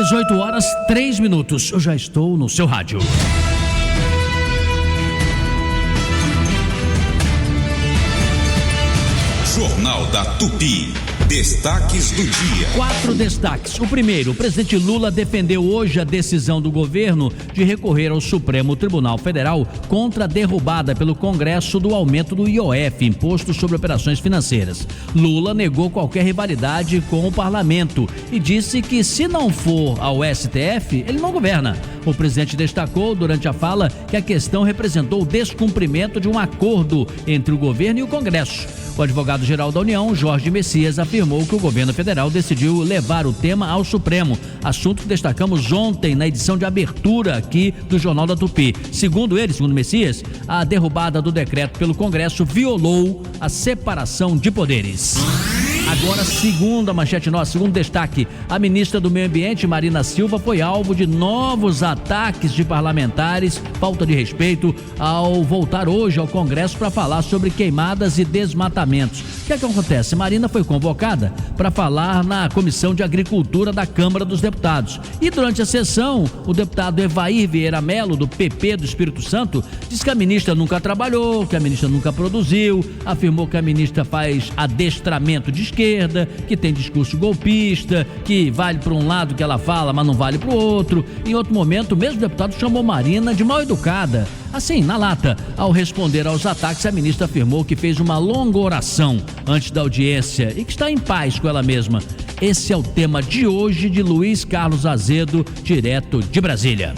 18h03. Eu já estou no seu rádio. Jornal da Tupi. Destaques do dia. 4 destaques. O primeiro, o presidente Lula defendeu hoje a decisão do governo de recorrer ao Supremo Tribunal Federal contra a derrubada pelo Congresso do aumento do IOF, Imposto sobre Operações Financeiras. Lula negou qualquer rivalidade com o parlamento e disse que se não for ao STF, ele não governa. O presidente destacou durante a fala que a questão representou o descumprimento de um acordo entre o governo e o Congresso. O advogado-geral da União, Jorge Messias, afirmou que o governo federal decidiu levar o tema ao Supremo, assunto que destacamos ontem na edição de abertura aqui do Jornal da Tupi. Segundo Messias, a derrubada do decreto pelo Congresso violou a separação de poderes. Agora, segunda manchete nossa, segundo destaque, a ministra do Meio Ambiente, Marina Silva, foi alvo de novos ataques de parlamentares, falta de respeito, ao voltar hoje ao Congresso para falar sobre queimadas e desmatamentos. O que é que acontece? Marina foi convocada para falar na Comissão de Agricultura da Câmara dos Deputados. E durante a sessão, o deputado Evair Vieira Melo, do PP do Espírito Santo, disse que a ministra nunca trabalhou, que a ministra nunca produziu, afirmou que a ministra faz adestramento de esquerda, que tem discurso golpista, que vale para um lado que ela fala, mas não vale para o outro. Em outro momento, o mesmo deputado chamou Marina de mal educada. Assim, na lata, ao responder aos ataques, a ministra afirmou que fez uma longa oração antes da audiência e que está em paz com ela mesma. Esse é o tema de hoje de Luiz Carlos Azedo, direto de Brasília.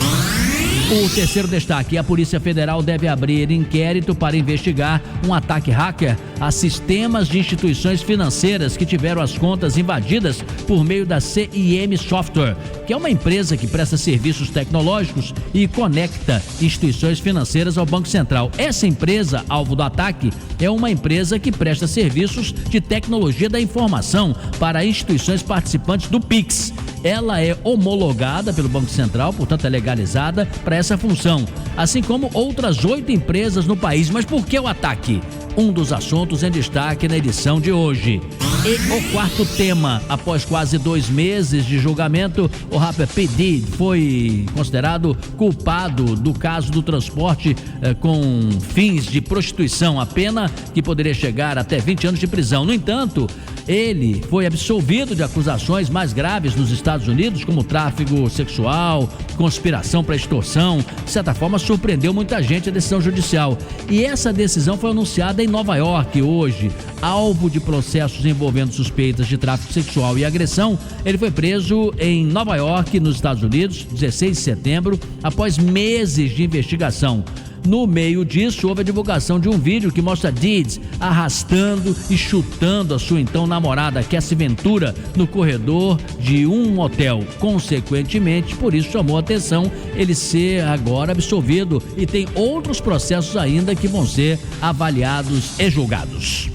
O terceiro destaque, a Polícia Federal deve abrir inquérito para investigar um ataque hacker a sistemas de instituições financeiras que tiveram as contas invadidas por meio da CIM Software, que é uma empresa que presta serviços tecnológicos e conecta instituições financeiras ao Banco Central. Essa empresa, alvo do ataque, é uma empresa que presta serviços de tecnologia da informação para instituições participantes do Pix. Ela é homologada pelo Banco Central, portanto é legalizada para essa função, assim como outras 8 empresas no país. Mas por que o ataque? Um dos assuntos em destaque na edição de hoje. E o quarto tema, após quase 2 meses de julgamento, o rapper P. Diddy foi considerado culpado do caso do transporte com fins de prostituição, a pena que poderia chegar até 20 anos de prisão. No entanto, ele foi absolvido de acusações mais graves nos Estados Unidos, como tráfico sexual, conspiração para extorsão. De certa forma, surpreendeu muita gente a decisão judicial. E essa decisão foi anunciada em Nova York hoje. Alvo de processos envolvendo suspeitas de tráfico sexual e agressão, ele foi preso em Nova York, nos Estados Unidos, 16 de setembro, após meses de investigação. No meio disso, houve a divulgação de um vídeo que mostra Diddy arrastando e chutando a sua então namorada, Cassie Ventura, no corredor de um hotel. Consequentemente, por isso chamou a atenção ele ser agora absolvido, e tem outros processos ainda que vão ser avaliados e julgados.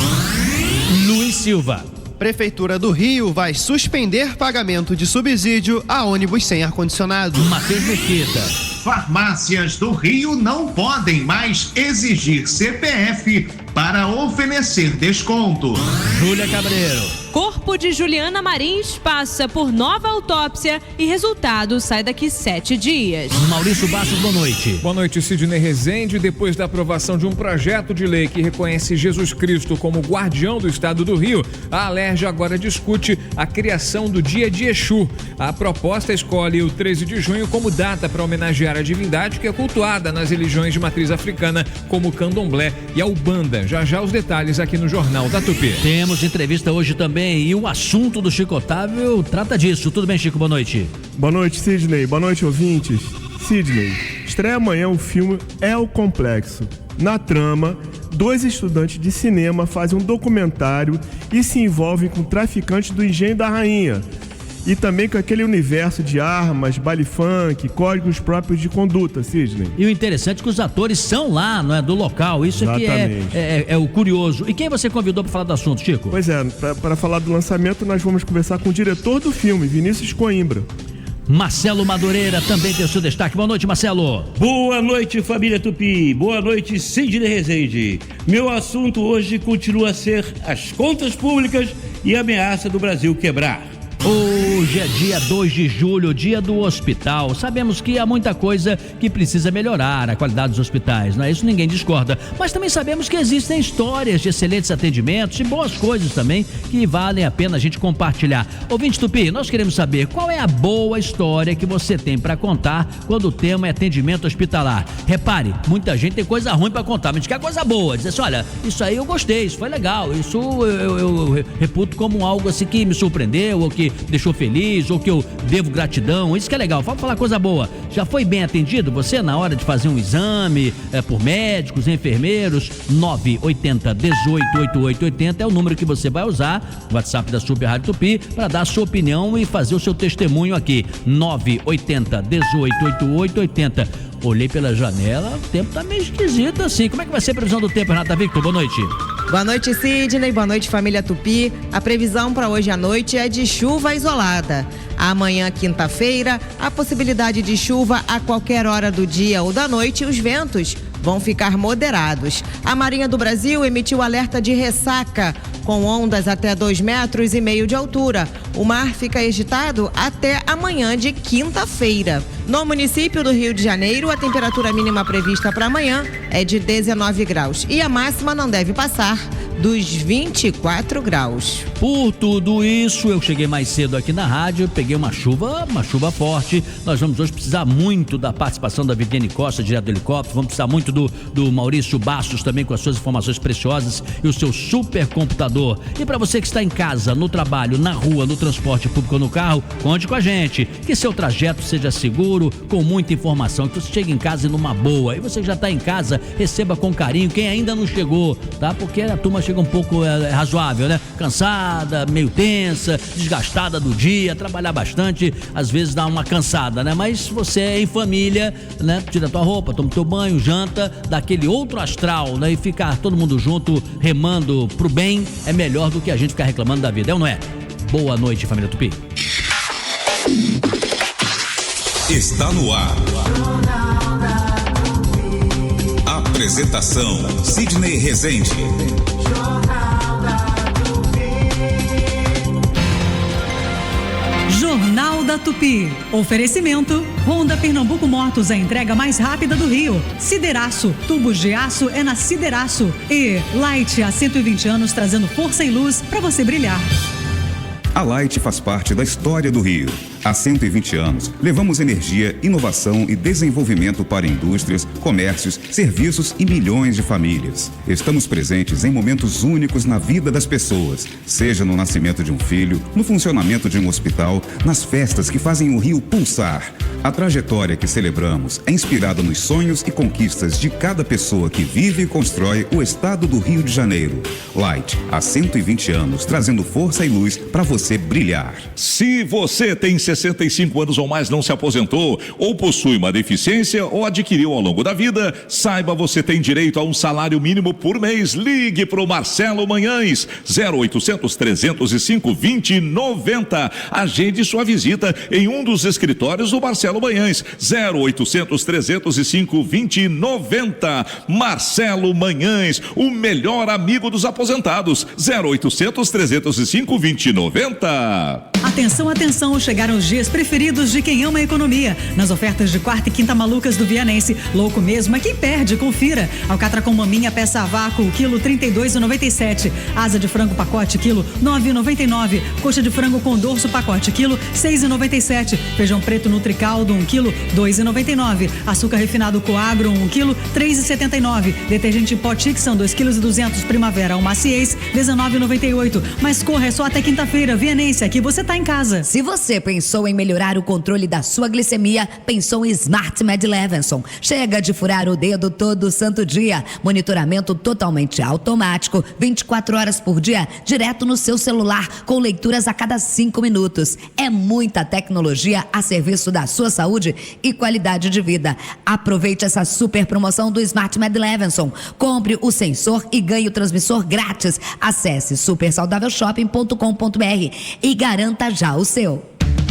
Luiz Silva. Prefeitura do Rio vai suspender pagamento de subsídio a ônibus sem ar-condicionado. Matheus Mesquita. Farmácias do Rio não podem mais exigir CPF para oferecer desconto. Júlia Cabreiro. Corpo de Juliana Marins passa por nova autópsia e resultado sai daqui 7 dias. Maurício Bastos, boa noite. Boa noite, Sidney Rezende. Depois da aprovação de um projeto de lei que reconhece Jesus Cristo como guardião do estado do Rio, a Alerj agora discute a criação do Dia de Exu. A proposta escolhe o 13 de junho como data para homenagear a divindade que é cultuada nas religiões de matriz africana, como o candomblé e a Ubanda. Já já os detalhes aqui no Jornal da Tupi. Temos entrevista hoje também e o assunto do Chico Otávio trata disso. Tudo bem, Chico? Boa noite. Boa noite, Sidney. Boa noite, ouvintes. Sidney, estreia amanhã o filme É o Complexo. Na trama, 2 estudantes de cinema fazem um documentário e se envolvem com traficantes do Engenho da Rainha. E também com aquele universo de armas, baile funk, códigos próprios de conduta, Sidney. E o interessante é que os atores são lá, não é, do local. Isso aqui é o curioso. E quem você convidou para falar do assunto, Chico? Pois é, para falar do lançamento, nós vamos conversar com o diretor do filme, Vinícius Coimbra. Marcelo Madureira também tem o seu destaque. Boa noite, Marcelo. Boa noite, família Tupi. Boa noite, Sidney Rezende. Meu assunto hoje continua a ser as contas públicas e a ameaça do Brasil quebrar. O Hoje é dia 2 de julho, dia do hospital. Sabemos que há muita coisa que precisa melhorar, a qualidade dos hospitais, não é isso? Ninguém discorda. Mas também sabemos que existem histórias de excelentes atendimentos e boas coisas também que valem a pena a gente compartilhar. Ouvinte Tupi, nós queremos saber qual é a boa história que você tem para contar quando o tema é atendimento hospitalar. Repare, muita gente tem coisa ruim para contar, mas a gente quer coisa boa. Diz assim, olha, isso aí eu gostei, isso foi legal, isso eu reputo como algo assim que me surpreendeu, ou que deixou feliz, ou que eu devo gratidão, isso que é legal. Vamos falar coisa boa. Já foi bem atendido você na hora de fazer um exame por médicos, enfermeiros? 980 18 8880 é o número que você vai usar, o WhatsApp da Super Rádio Tupi, para dar a sua opinião e fazer o seu testemunho aqui. 980 18 8880. Olhei pela janela, o tempo tá meio esquisito assim. Como é que vai ser a previsão do tempo, Renata Victor? Boa noite. Boa noite, Sidney. Boa noite, família Tupi. A previsão para hoje à noite é de chuva isolada. Amanhã, quinta-feira, a possibilidade de chuva a qualquer hora do dia ou da noite e os ventos vão ficar moderados. A Marinha do Brasil emitiu alerta de ressaca, com ondas até 2,5 metros de altura. O mar fica agitado até amanhã de quinta-feira. No município do Rio de Janeiro, a temperatura mínima prevista para amanhã é de 19 graus e a máxima não deve passar dos 24 graus. Por tudo isso, eu cheguei mais cedo aqui na rádio, peguei uma chuva forte. Nós vamos hoje precisar muito da participação da Viviane Costa, direto do helicóptero. Vamos precisar muito do Maurício Bastos também, com as suas informações preciosas e o seu supercomputador. E para você que está em casa, no trabalho, na rua, no transporte público ou no carro, conte com a gente. Que seu trajeto seja seguro, com muita informação, que você chegue em casa numa boa. E você que já está em casa, receba com carinho quem ainda não chegou, tá? Porque a turma chega um pouco razoável, né? Cansada, meio tensa, desgastada do dia, trabalhar bastante, às vezes dá uma cansada, né? Mas você é em família, né? Tira tua roupa, toma teu banho, janta, dá aquele outro astral, né? E ficar todo mundo junto, remando pro bem, é melhor do que a gente ficar reclamando da vida, é ou não é? Boa noite, família Tupi. Está no ar. Apresentação: Sidney Rezende. Jornal da Tupi. Oferecimento: Honda Pernambuco Motos, a entrega mais rápida do Rio. Sideraço, tubos de aço é na Sideraço. E Light, há 120 anos, trazendo força e luz para você brilhar. A Light faz parte da história do Rio. Há 120 anos, levamos energia, inovação e desenvolvimento para indústrias, comércios, serviços e milhões de famílias. Estamos presentes em momentos únicos na vida das pessoas, seja no nascimento de um filho, no funcionamento de um hospital, nas festas que fazem o Rio pulsar. A trajetória que celebramos é inspirada nos sonhos e conquistas de cada pessoa que vive e constrói o estado do Rio de Janeiro. Light, há 120 anos, trazendo força e luz para você brilhar. Se você tem 65 anos ou mais, não se aposentou, ou possui uma deficiência ou adquiriu ao longo da vida, saiba, você tem direito a um salário mínimo por mês. Ligue para o Marcelo Manhães, 0800 305 2090. Agende sua visita em um dos escritórios do Marcelo Manhães, 0800 305 2090. Marcelo Manhães, o melhor amigo dos aposentados, 0800 305 2090. Atenção, atenção, chegaram os dias preferidos de quem ama a economia. Nas ofertas de quarta e quinta malucas do Vianense, louco mesmo é quem perde, confira. Alcatra com maminha, peça a vácuo, quilo 32,97. Asa de frango pacote, quilo 9,99. Coxa de frango com dorso pacote, quilo 6,97. Feijão preto Nutricaldo, 1 quilo 2,99. Açúcar refinado Coagro, 1 quilo 3,79. Detergente em pó Tixan, 2,2 kg Primavera, uma Maciez, 19,98. Mas corra, é só até quinta-feira. Vianense, aqui você tá em casa. Se você pensou em melhorar o controle da sua glicemia, pensou em Smart Med Levinson. Chega de furar o dedo todo santo dia. Monitoramento totalmente automático, 24 horas por dia, direto no seu celular, com leituras a cada 5 minutos. É muita tecnologia a serviço da sua saúde e qualidade de vida. Aproveite essa super promoção do Smart Med Levinson. Compre o sensor e ganhe o transmissor grátis. Acesse supersaudávelshop.com.br e garanta já o seu.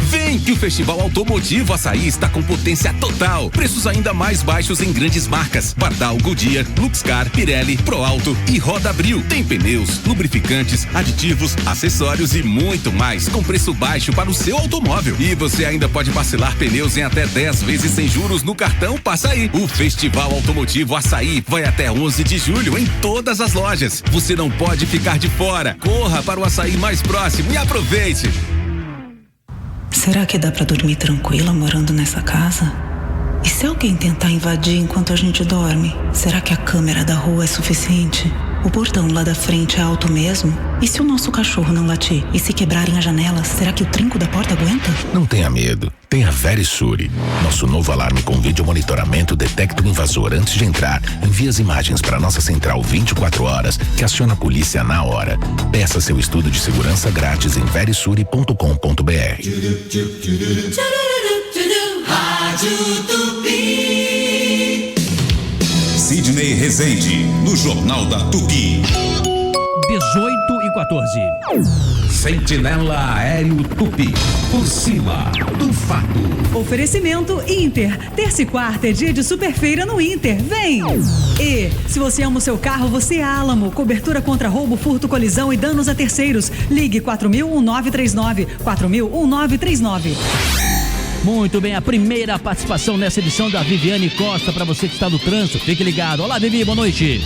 Vem Vem que o Festival Automotivo Açaí está com potência total. Preços ainda mais baixos em grandes marcas: Pardal, Goodyear, Luxcar, Pirelli, ProAuto e Roda Abril. Tem pneus, lubrificantes, aditivos, acessórios e muito mais com preço baixo para o seu automóvel. E você ainda pode parcelar pneus em até 10 vezes sem juros no cartão Passa Aí. O Festival Automotivo Açaí vai até 11 de julho em todas as lojas. Você não pode ficar de fora. Corra para o açaí mais próximo e aproveite. Será que dá pra dormir tranquila morando nessa casa? E se alguém tentar invadir enquanto a gente dorme? Será que a câmera da rua é suficiente? O portão lá da frente é alto mesmo? E se o nosso cachorro não latir? E se quebrarem as janelas, será que o trinco da porta aguenta? Não tenha medo. Tenha Verisure. Nosso novo alarme com vídeo monitoramento detecta o invasor antes de entrar. Envia as imagens para nossa central 24 horas, que aciona a polícia na hora. Peça seu estudo de segurança grátis em verisure.com.br. Rádio Tupi. Sidney Rezende, no Jornal da Tupi. 18h14. Sentinela Aéreo Tupi. Por cima do fato. Oferecimento Inter. Terça e quarta é dia de superfeira no Inter. Vem! E se você ama o seu carro, você é Álamo. Cobertura contra roubo, furto, colisão e danos a terceiros. Ligue 4000-1939. 4000-1939. Muito bem, a primeira participação nessa edição da Viviane Costa, para você que está no trânsito. Fique ligado. Olá, Vivi, boa noite.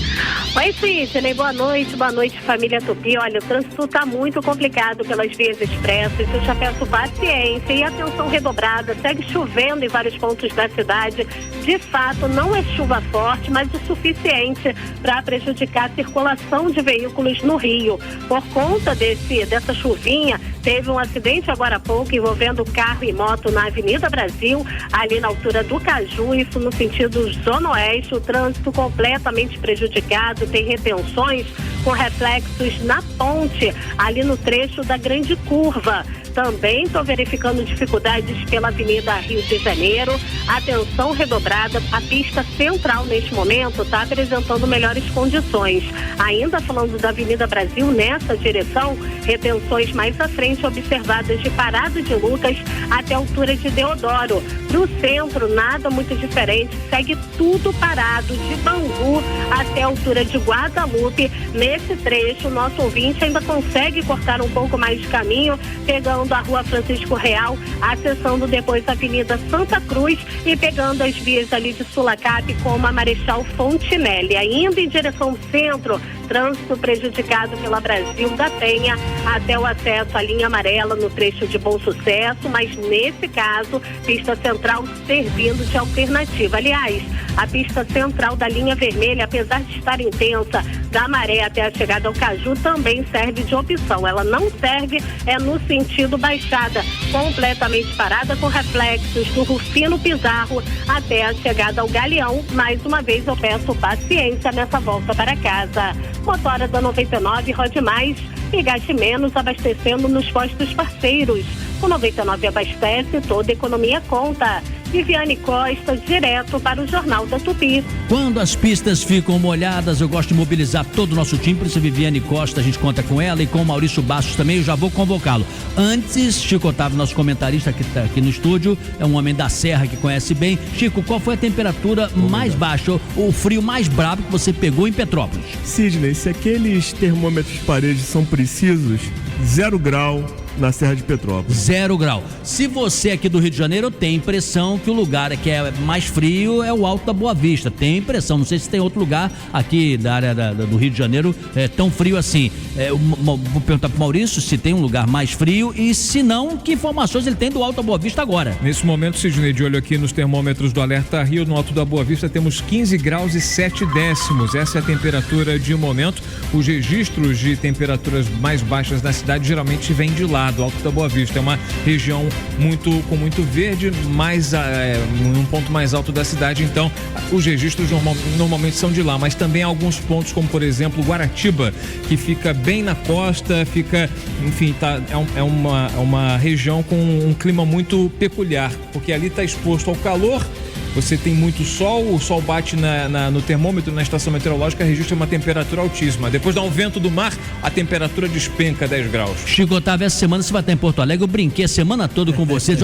Oi, Sidney, boa noite, família Tupi. Olha, o trânsito está muito complicado pelas vias expressas. Eu já peço paciência e atenção redobrada. Segue chovendo em vários pontos da cidade. De fato, não é chuva forte, mas o suficiente para prejudicar a circulação de veículos no Rio. Por conta dessa chuvinha, teve um acidente agora há pouco envolvendo carro e moto na Avenida Brasil, ali na altura do Caju, isso no sentido Zona Oeste. O trânsito completamente prejudicado, tem retenções com reflexos na ponte, ali no trecho da Grande Curva. Também estou verificando dificuldades pela Avenida Rio de Janeiro. Atenção redobrada, a pista central neste momento está apresentando melhores condições. Ainda falando da Avenida Brasil, nessa direção, retenções mais à frente observadas de Parada de Lucas até a altura de Deodoro. Para o centro, nada muito diferente, segue tudo parado, de Bangu até a altura de Guadalupe. Nesse trecho, nosso ouvinte ainda consegue cortar um pouco mais de caminho, pegando a Rua Francisco Real, acessando depois a Avenida Santa Cruz e pegando as vias ali de Sulacap, como a Marechal Fontinelli. Ainda em direção ao centro, trânsito prejudicado pela Brasil da Penha até o acesso à linha amarela no trecho de Bom Sucesso, mas nesse caso, pista central servindo de alternativa. Aliás, a pista central da linha vermelha, apesar de estar intensa, da Maré até a chegada ao Caju, também serve de opção. Ela não serve no sentido Baixada, completamente parada, com reflexos do Rufino Pizarro até a chegada ao Galeão. Mais uma vez eu peço paciência nessa volta para casa. Motora da 99 rode mais e gaste menos abastecendo nos postos parceiros. O 99 abastece, toda economia conta. Viviane Costa, direto para o Jornal da Tupi. Quando as pistas ficam molhadas, eu gosto de mobilizar todo o nosso time. Por isso, a Viviane Costa, a gente conta com ela e com o Maurício Bastos também. Eu já vou convocá-lo. Antes, Chico Otávio, nosso comentarista que está aqui no estúdio, é um homem da Serra que conhece bem. Chico, qual foi a temperatura mais baixa, o frio mais bravo que você pegou em Petrópolis? Sidney, se aqueles termômetros de parede são precisos, 0 grau na Serra de Petrópolis. 0 grau. Se você aqui do Rio de Janeiro tem impressão que o lugar que é mais frio é o Alto da Boa Vista. Tem impressão. Não sei se tem outro lugar aqui da área do Rio de Janeiro tão frio assim. Vou perguntar pro Maurício se tem um lugar mais frio e se não, que informações ele tem do Alto da Boa Vista agora. Nesse momento, Sidney, de olho aqui nos termômetros do Alerta Rio, no Alto da Boa Vista temos 15 graus e 7 décimos. Essa é a temperatura de momento. Os registros de temperaturas mais baixas na cidade geralmente vêm de lá, do Alto da Boa Vista. É uma região com muito verde, num ponto mais alto da cidade, então os registros normalmente são de lá, mas também alguns pontos, como por exemplo Guaratiba, que fica bem na costa, é uma região com um clima muito peculiar, porque ali está exposto ao calor você tem muito sol, o sol bate no termômetro, na estação meteorológica, registra uma temperatura altíssima. Depois dá um vento do mar, a temperatura despenca 10 graus. Chico Otávio, essa semana você vai estar em Porto Alegre, eu brinquei a semana toda com vocês,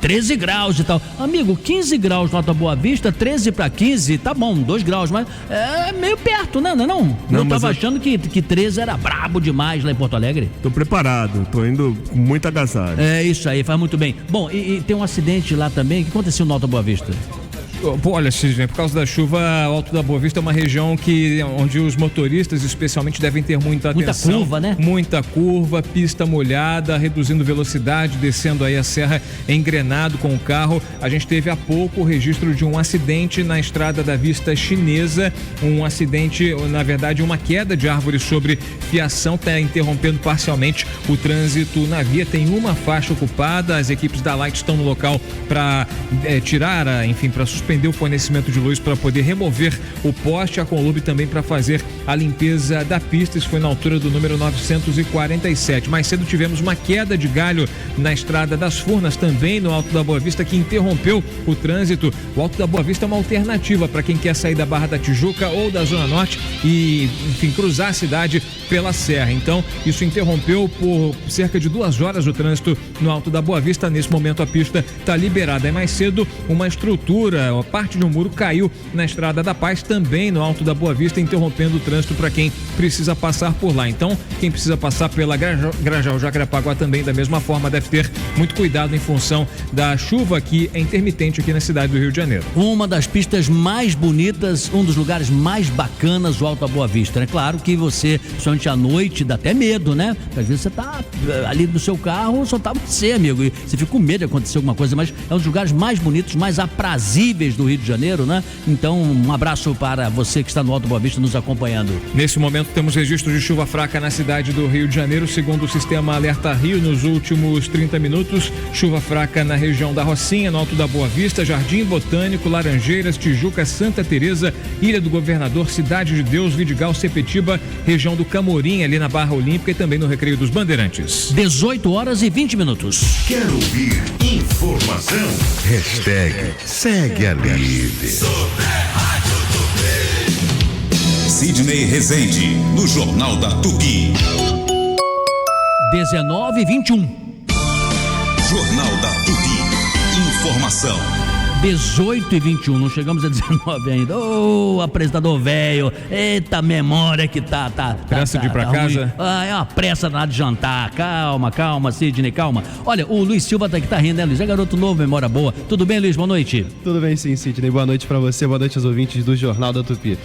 13 graus e tal. Amigo, 15 graus na Alta Boa Vista, 13 para 15, tá bom, 2 graus, mas é meio perto, né? Não, eu tava achando que 13 era brabo demais lá em Porto Alegre. Tô preparado, tô indo com muita agasalho. É isso aí, faz muito bem. Bom, e tem um acidente lá também, o que aconteceu no Alta Boa Vista? Olha, Sidney, por causa da chuva, o Alto da Boa Vista é uma região onde os motoristas especialmente devem ter muita atenção. Muita curva, né? Muita curva, pista molhada, reduzindo velocidade, descendo aí a serra engrenado com o carro. A gente teve há pouco o registro de um acidente na estrada da Vista Chinesa, um acidente, na verdade, uma queda de árvore sobre fiação, está interrompendo parcialmente o trânsito na via. Tem uma faixa ocupada, as equipes da Light estão no local para tirar, para suspender o fornecimento de luz para poder remover o poste, a Conlube também para fazer a limpeza da pista. Isso foi na altura do número 947. Mais cedo tivemos uma queda de galho na estrada das Furnas, também no Alto da Boa Vista, que interrompeu o trânsito. O Alto da Boa Vista é uma alternativa para quem quer sair da Barra da Tijuca ou da Zona Norte e, cruzar a cidade pela serra. Então, isso interrompeu por cerca de 2 horas o trânsito no Alto da Boa Vista. Nesse momento a pista está liberada. Mais cedo, uma estrutura, uma parte de um muro caiu na Estrada da Paz, também no Alto da Boa Vista, interrompendo o trânsito para quem precisa passar por lá. Então, quem precisa passar pela Grajaú Jacarepaguá também da mesma forma deve ter muito cuidado em função da chuva que é intermitente aqui na cidade do Rio de Janeiro. Uma das pistas mais bonitas, um dos lugares mais bacanas, o Alto da Boa Vista, né? Claro que você, somente à noite, dá até medo, né? Porque às vezes você tá ali no seu carro, só tá você, amigo, e você fica com medo de acontecer alguma coisa, mas é um dos lugares mais bonitos, mais aprazíveis do Rio de Janeiro, né? Então, um abraço para você que está no Alto da Boa Vista nos acompanhando. Nesse momento temos registro de chuva fraca na cidade do Rio de Janeiro, segundo o sistema Alerta Rio, nos últimos 30 minutos, chuva fraca na região da Rocinha, no Alto da Boa Vista, Jardim Botânico, Laranjeiras, Tijuca, Santa Teresa, Ilha do Governador, Cidade de Deus, Vidigal, Sepetiba, região do Camorim, ali na Barra Olímpica e também no Recreio dos Bandeirantes. 18 horas e 20 minutos. Quer ouvir informação? Segue a líder. Sidney Rezende, no Jornal da Tupi. 19 e 21. Jornal da Tupi. Informação. 18 e 21, não chegamos a 19 ainda. Ô, apresentador velho, eita memória que tá pressa de ir pra casa? É uma pressa de jantar. Calma, Sidney, calma. Olha, o Luiz Silva tá aqui, tá rindo, né, Luiz? É garoto novo, memória boa. Tudo bem, Luiz? Boa noite. Tudo bem sim, Sidney. Boa noite pra você, boa noite aos ouvintes do Jornal da Tupi.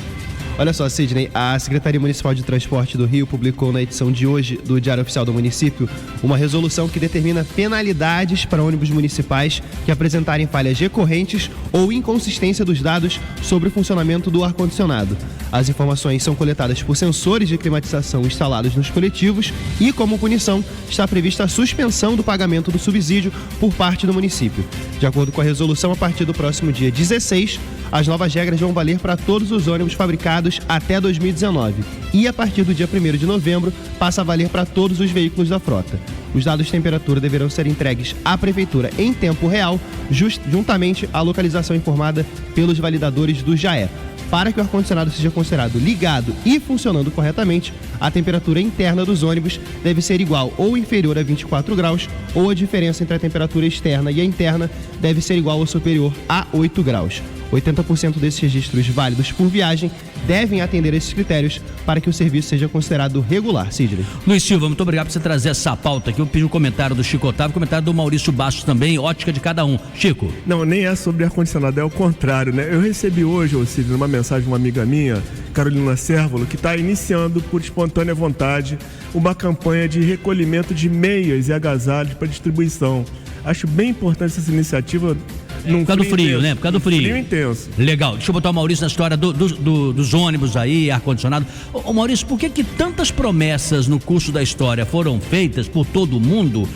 Olha só, Sidney, a Secretaria Municipal de Transporte do Rio publicou na edição de hoje do Diário Oficial do Município uma resolução que determina penalidades para ônibus municipais que apresentarem falhas recorrentes ou inconsistência dos dados sobre o funcionamento do ar-condicionado. As informações são coletadas por sensores de climatização instalados nos coletivos e, como punição, está prevista a suspensão do pagamento do subsídio por parte do município. De acordo com a resolução, a partir do próximo dia 16, as novas regras vão valer para todos os ônibus fabricados até 2019 e, a partir do dia 1º de novembro, passa a valer para todos os veículos da frota. Os dados de temperatura deverão ser entregues à Prefeitura em tempo real, juntamente à localização informada pelos validadores do JAE. Para que o ar-condicionado seja considerado ligado e funcionando corretamente, a temperatura interna dos ônibus deve ser igual ou inferior a 24 graus, ou a diferença entre a temperatura externa e a interna deve ser igual ou superior a 8 graus. 80% desses registros válidos por viagem devem atender esses critérios para que o serviço seja considerado regular. Sidney. Luiz Silva, muito obrigado por você trazer essa pauta aqui. Eu pedi um comentário do Chico Otávio, comentário do Maurício Bastos também, ótica de cada um. Chico. Não, nem é sobre ar-condicionado, é o contrário, né? Eu recebi hoje, Sidney, uma mensagem de uma amiga minha, Carolina Cérvulo, que está iniciando por espontânea vontade uma campanha de recolhimento de meias e agasalhos para distribuição. Acho bem importante essa iniciativa. Por causa do frio, né? Por causa do frio. Frio intenso. Legal. Deixa eu botar o Maurício na história dos ônibus aí, ar-condicionado. Ô Maurício, por que tantas promessas no curso da história foram feitas por todo mundo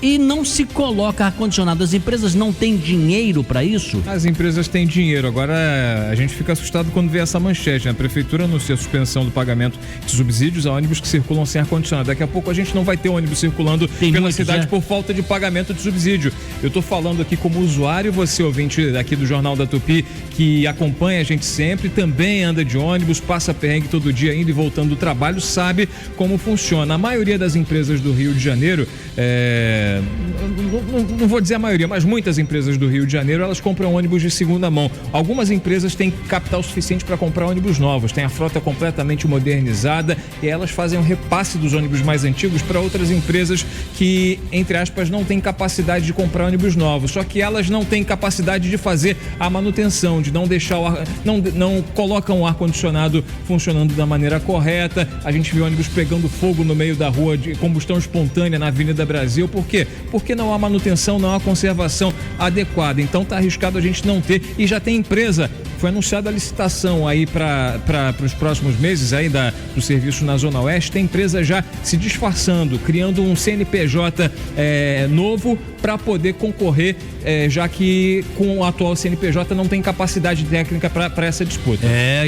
e não se coloca ar-condicionado. As empresas não têm dinheiro para isso? As empresas têm dinheiro. Agora, a gente fica assustado quando vê essa manchete, né? A prefeitura anuncia a suspensão do pagamento de subsídios a ônibus que circulam sem ar-condicionado. Daqui a pouco a gente não vai ter ônibus circulando pela cidade por falta de pagamento de subsídio. Eu estou falando aqui como usuário, você ouvinte aqui do Jornal da Tupi, que acompanha a gente sempre, também anda de ônibus, passa perrengue todo dia indo e voltando do trabalho, sabe como funciona. A maioria das empresas do Rio de Janeiro, não vou dizer a maioria, mas muitas empresas do Rio de Janeiro, elas compram ônibus de segunda mão. Algumas empresas têm capital suficiente para comprar ônibus novos, têm a frota completamente modernizada e elas fazem um repasse dos ônibus mais antigos para outras empresas que, entre aspas, não têm capacidade de comprar ônibus novos, só que elas não têm capacidade de fazer a manutenção, de não deixar não colocam o ar-condicionado funcionando da maneira correta. A gente viu ônibus pegando fogo no meio da rua de combustão espontânea na Avenida Brasil. Por quê? Porque não há manutenção, não há conservação adequada. Então tá arriscado a gente não ter, e já tem empresa. Foi anunciada a licitação aí para os próximos meses aí do serviço na Zona Oeste. Tem empresa já se disfarçando, criando um CNPJ novo para poder concorrer, já que com o atual CNPJ não tem capacidade técnica para essa disputa.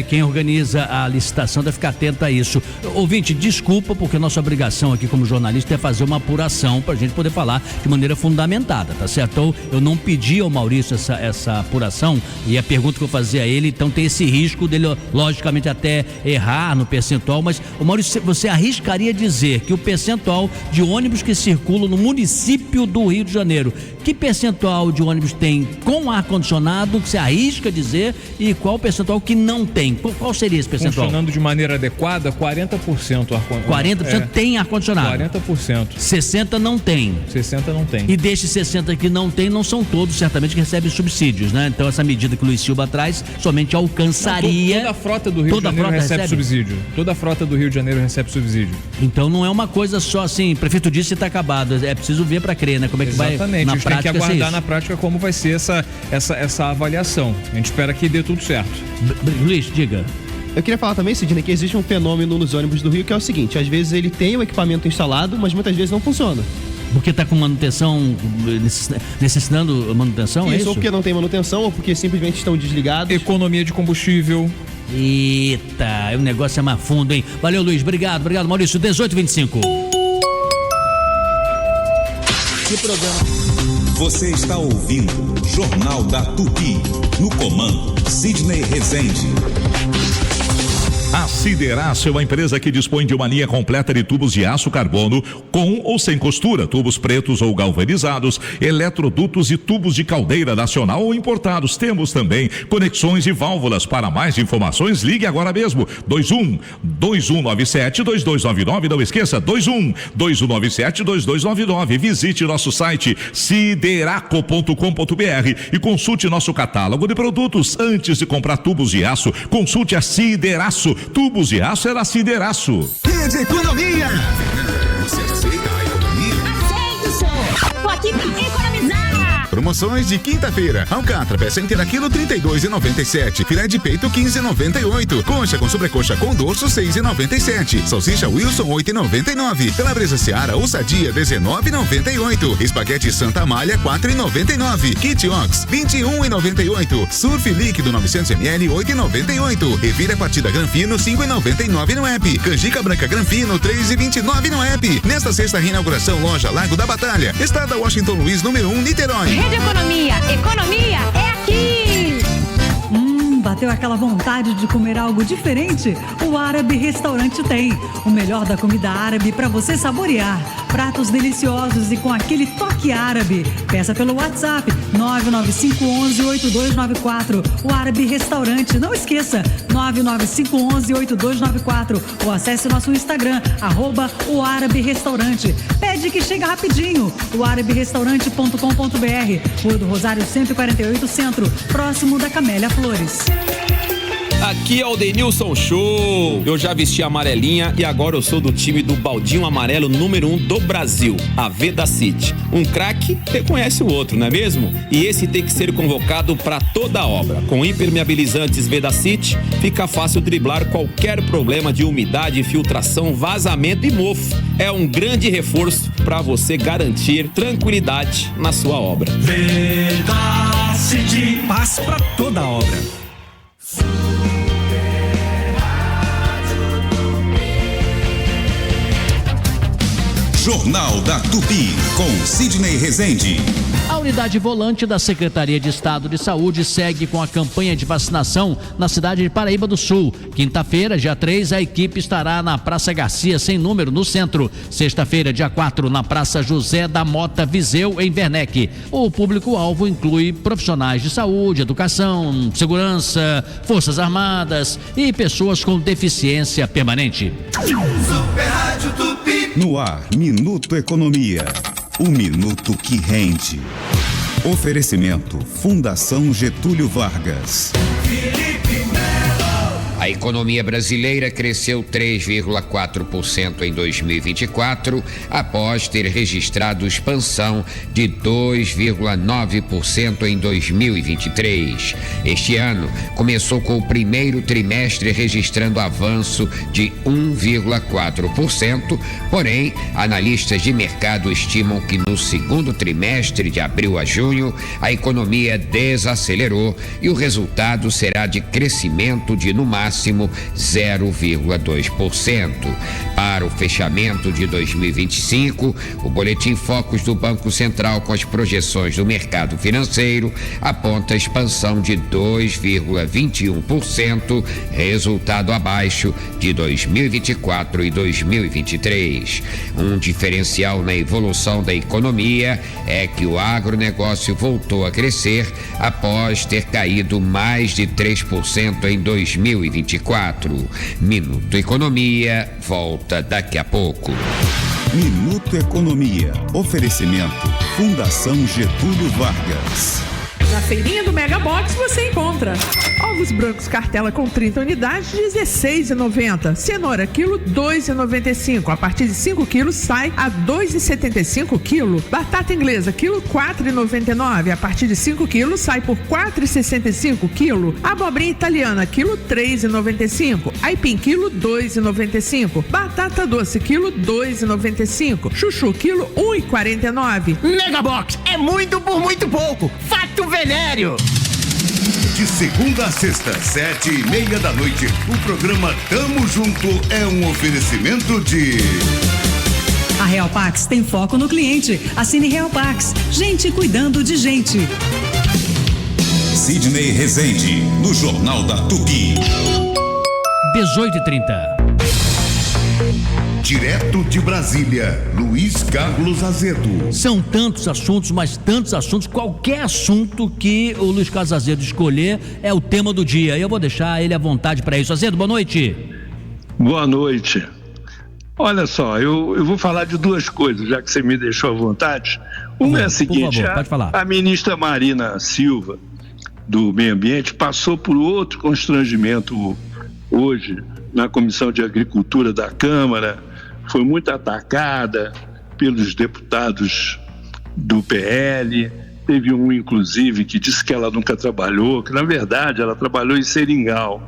Quem organiza a licitação deve ficar atento a isso. Ouvinte, desculpa, porque nossa obrigação aqui como jornalista é fazer uma apuração para a gente poder falar de maneira fundamentada, tá certo? Então, eu não pedi ao Maurício essa apuração, e a pergunta que eu fazia a ele, então tem esse risco dele, logicamente, até errar no percentual, mas, Maurício, você arriscaria dizer que o percentual de ônibus que circulam no município do Rio de Janeiro, que percentual de ônibus tem com ar-condicionado, que você arrisca dizer, e qual percentual que não tem? Qual seria esse percentual? Funcionando de maneira adequada, 40% ar-condicionado. 40% tem ar-condicionado? 40%. 60% não tem? 60% não tem. E destes 60% que não tem, não são todos, certamente, que recebem subsídios, né? Então, essa medida que o Luiz Silva traz somente alcançaria... Toda a frota do Rio de Janeiro recebe subsídio. Toda a frota do Rio de Janeiro recebe subsídio. Então, não é uma coisa só assim, prefeito disse e está acabado. É preciso ver para crer, né? Como é que vai na prática. A gente tem que aguardar na prática como vai ser essa avaliação. A gente espera que dê tudo certo. Luiz, diga. Eu queria falar também, Sidney, que existe um fenômeno nos ônibus do Rio que é o seguinte: às vezes ele tem o equipamento instalado, mas muitas vezes não funciona. Porque está com manutenção, necessitando manutenção, isso? Ou porque não tem manutenção, ou porque simplesmente estão desligados. Economia de combustível. Eita, o negócio é mais fundo, hein? Valeu, Luiz, obrigado, Maurício. 18h25. Que programa? Você está ouvindo Jornal da Tupi. No comando, Sidney Rezende. A Sideraço é uma empresa que dispõe de uma linha completa de tubos de aço carbono com ou sem costura, tubos pretos ou galvanizados, eletrodutos e tubos de caldeira nacional ou importados. Temos também conexões e válvulas. Para mais informações, ligue agora mesmo. 21-2197-2299. Não esqueça, 21-2197-2299. Visite nosso site sideraco.com.br e consulte nosso catálogo de produtos. Antes de comprar tubos de aço, consulte a Sideraço. Tubos de aço é da Sideraço. Rede Economia. Você aceita a economia? Aceito, senhor. Tô aqui pra economizar. Promoções de quinta-feira. Alcatra, peça inteira quilo, R$32,97. Filé de peito, R$15,98. Coxa com sobrecoxa com dorso, R$6,97. Salsicha Wilson, R$8,99. Calabresa Seara ou Sadia, R$19,98. Espaguete Santa Amália, R$4,99. Kit Ox, R$21,98. Surf líquido 900ml, R$8,98. Revira partida Granfino, R$5,99 no app. Canjica branca Granfino, R$3,29 no app. Nesta sexta reinauguração, loja Lago da Batalha. Estrada Washington Luiz, número 1, Niterói. Rede Economia. Economia é aqui. Bateu aquela vontade de comer algo diferente? O Árabe Restaurante tem. O melhor da comida árabe para você saborear. Pratos deliciosos e com aquele toque árabe. Peça pelo WhatsApp 99511-8294. O Árabe Restaurante. Não esqueça, 99511-8294. Ou acesse nosso Instagram, @o Árabe Restaurante. Pede que chega rapidinho. O áraberestaurante.com.br. Rua do Rosário 148 Centro, próximo da Camélia Flores. Aqui é o Denilson Show. Eu já vesti a amarelinha e agora eu sou do time do baldinho amarelo número 1 do Brasil, a Vedacity. Um craque reconhece o outro, não é mesmo? E esse tem que ser convocado para toda a obra. Com impermeabilizantes Vedacity, fica fácil driblar qualquer problema de umidade, filtração, vazamento e mofo. É um grande reforço para você garantir tranquilidade na sua obra. Vedacity, paz para toda a obra. Jornal da Tupi, com Sidney Rezende. A unidade volante da Secretaria de Estado de Saúde segue com a campanha de vacinação na cidade de Paraíba do Sul. Quinta-feira, dia 3, a equipe estará na Praça Garcia Sem Número, no centro. Sexta-feira, dia 4, na Praça José da Mota Viseu, em Werneck. O público-alvo inclui profissionais de saúde, educação, segurança, forças armadas e pessoas com deficiência permanente. Super Rádio Tupi. No ar, Minuto Economia. O minuto que rende. Oferecimento Fundação Getúlio Vargas. A economia brasileira cresceu 3,4% em 2024, após ter registrado expansão de 2,9% em 2023. Este ano começou com o primeiro trimestre registrando avanço de 1,4%, porém, analistas de mercado estimam que no segundo trimestre, de abril a junho, a economia desacelerou e o resultado será de crescimento de no máximo 0,2%. Para o fechamento de 2025, o Boletim Focus do Banco Central com as projeções do mercado financeiro aponta expansão de 2,21%, resultado abaixo de 2024 e 2023. Um diferencial na evolução da economia é que o agronegócio voltou a crescer após ter caído mais de 3% em 2024. Minuto Economia volta daqui a pouco. Minuto Economia. Oferecimento Fundação Getúlio Vargas. Na feirinha do Mega Box você encontra ovos brancos cartela com 30 unidades, R$16,90. Cenoura quilo, R$2,95. A partir de 5 quilos sai a R$2,75 quilo. Batata inglesa quilo, R$4,99. A partir de 5 quilos sai por R$4,65 quilo. Abobrinha italiana quilo, R$3,95. Aipim quilo, R$2,95. Batata doce quilo, R$2,95. Chuchu quilo, R$1,49. Mega Box é muito por muito pouco. Fato Venério. De segunda a sexta, 7:30 da noite, o programa Tamo Junto é um oferecimento de... A Real Pax tem foco no cliente. Assine Real Pax. Gente cuidando de gente. Sidney Rezende, no Jornal da Tupi. 18h30. Direto de Brasília, Luiz Carlos Azedo. São tantos assuntos, mas tantos assuntos, qualquer assunto que o Luiz Carlos Azedo escolher é o tema do dia. Eu vou deixar ele à vontade para isso. Azedo, boa noite. Boa noite. Olha só, eu vou falar de duas coisas, já que você me deixou à vontade. Uma é a seguinte, por favor, pode falar. A ministra Marina Silva, do Meio Ambiente, passou por outro constrangimento hoje na Comissão de Agricultura da Câmara. Foi muito atacada pelos deputados do PL. Teve um, inclusive, que disse que ela nunca trabalhou, que na verdade ela trabalhou em Seringal.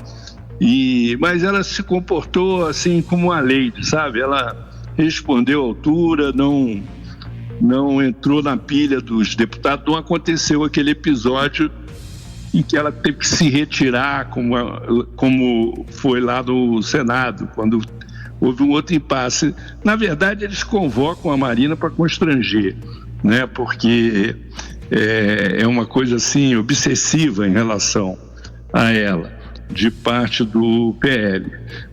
Mas ela se comportou assim como uma lady, sabe? Ela respondeu à altura, não entrou na pilha dos deputados. Não aconteceu aquele episódio em que ela teve que se retirar, como foi lá no Senado, quando houve um outro impasse. Na verdade, eles convocam a Marina para constranger, né? Porque é uma coisa assim obsessiva em relação a ela, de parte do PL.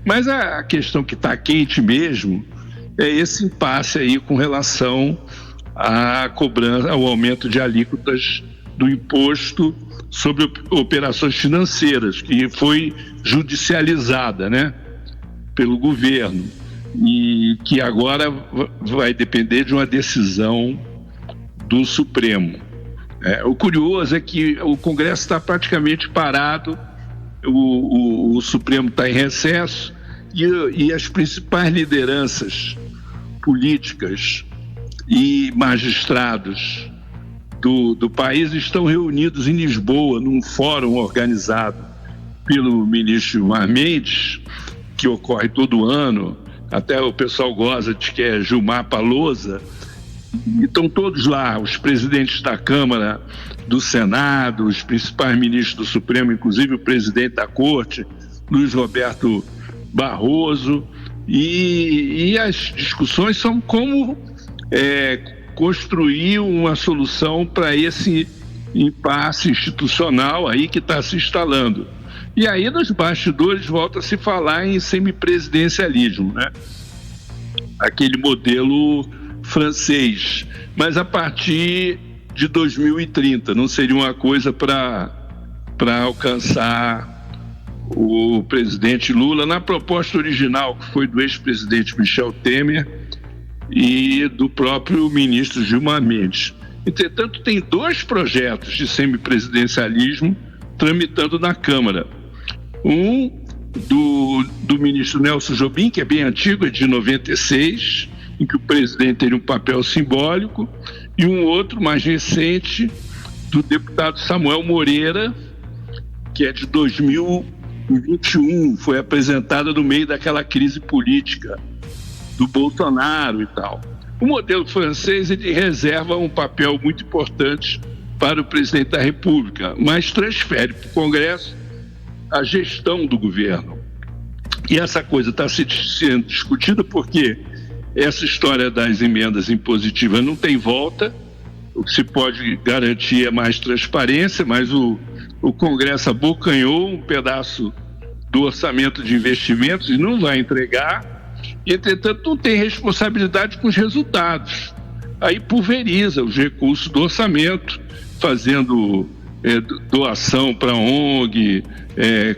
Mas a questão que está quente mesmo é esse impasse aí com relação à cobrança, ao aumento de alíquotas do imposto sobre operações financeiras, que foi judicializada, né, pelo governo, e que agora vai depender de uma decisão do Supremo. O curioso é que o Congresso está praticamente parado o Supremo está em recesso e as principais lideranças políticas e magistrados do país estão reunidos em Lisboa, num fórum organizado pelo ministro Gilmar Mendes, que ocorre todo ano, até o pessoal goza de que é Gilmar Palousa, e estão todos lá, os presidentes da Câmara, do Senado, os principais ministros do Supremo, inclusive o presidente da Corte, Luiz Roberto Barroso, e as discussões são como construir uma solução para esse impasse institucional aí que está se instalando. E aí, nos bastidores, volta a se falar em semipresidencialismo, né? Aquele modelo francês, mas a partir de 2030, não seria uma coisa para alcançar o presidente Lula na proposta original, que foi do ex-presidente Michel Temer e do próprio ministro Gilmar Mendes. Entretanto, tem 2 projetos de semipresidencialismo tramitando na Câmara. Um do ministro Nelson Jobim, que é bem antigo, é de 96, em que o presidente teria um papel simbólico, e um outro mais recente do deputado Samuel Moreira, que é de 2021, foi apresentada no meio daquela crise política do Bolsonaro e tal. O modelo francês, ele reserva um papel muito importante para o presidente da República, mas transfere para o Congresso a gestão do governo. E essa coisa está sendo discutida porque essa história das emendas impositivas não tem volta. O que se pode garantir é mais transparência, mas o Congresso abocanhou um pedaço do orçamento de investimentos e não vai entregar. E, entretanto, não tem responsabilidade com os resultados. Aí pulveriza os recursos do orçamento, fazendo doação para ONG,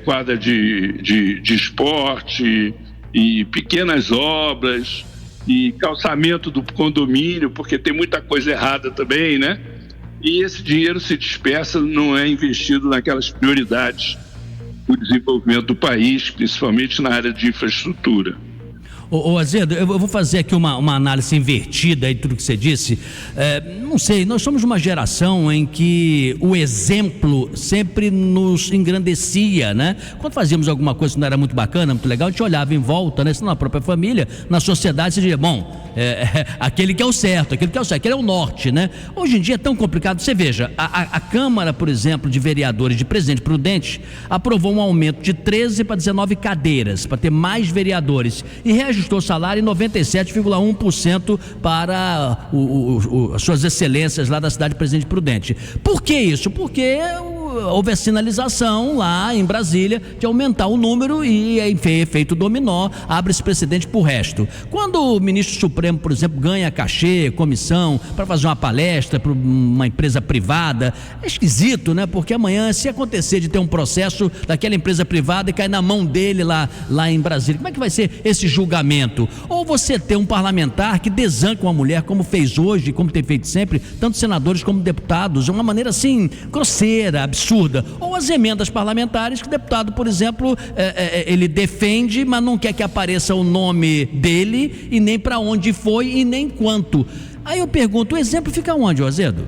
quadra de esporte e pequenas obras e calçamento do condomínio, porque tem muita coisa errada também, né? E esse dinheiro se dispersa, não é investido naquelas prioridades do desenvolvimento do país, principalmente na área de infraestrutura. Ô Azedo, eu vou fazer aqui uma análise invertida aí de tudo que você disse. Não sei, nós somos uma geração em que o exemplo sempre nos engrandecia, né? Quando fazíamos alguma coisa que não era muito bacana, muito legal, a gente olhava em volta, né? Se na própria família, na sociedade, você dizia, bom, aquele que é o certo, aquele é o norte, né? Hoje em dia é tão complicado. Você veja, a Câmara, por exemplo, de Vereadores de Presidente Prudente aprovou um aumento de 13 para 19 cadeiras, para ter mais vereadores, e reajustou o salário em 97,1% para as suas excelências lá da cidade de Presidente Prudente. Por que isso? Porque houve a sinalização lá em Brasília de aumentar o número e efeito dominó, abre-se precedente para o resto. Quando o ministro Supremo, por exemplo, ganha cachê, comissão, para fazer uma palestra para uma empresa privada, é esquisito, né? Porque amanhã, se acontecer de ter um processo daquela empresa privada e cair na mão dele lá em Brasília, como é que vai ser esse julgamento? Ou você ter um parlamentar que desanca uma mulher, como fez hoje, como tem feito sempre, tanto senadores como deputados, de uma maneira assim, grosseira, absurda. Ou as emendas parlamentares que o deputado, por exemplo, ele defende, mas não quer que apareça o nome dele, e nem para onde foi e nem quanto. Aí eu pergunto, o exemplo fica onde, Azedo?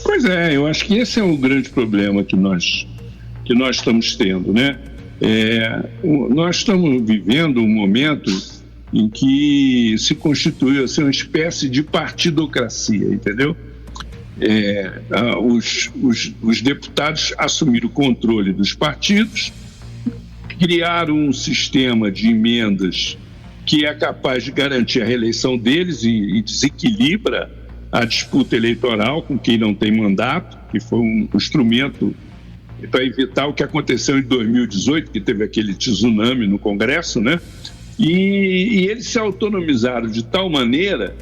Pois é, eu acho que esse é o grande problema que nós estamos tendo, né? Nós estamos vivendo um momento em que se constituiu assim, uma espécie de partidocracia, entendeu? Os deputados assumiram o controle dos partidos, criaram um sistema de emendas que é capaz de garantir a reeleição deles e desequilibra a disputa eleitoral com quem não tem mandato, que foi um instrumento para evitar o que aconteceu em 2018, que teve aquele tsunami no Congresso, né? E eles se autonomizaram de tal maneira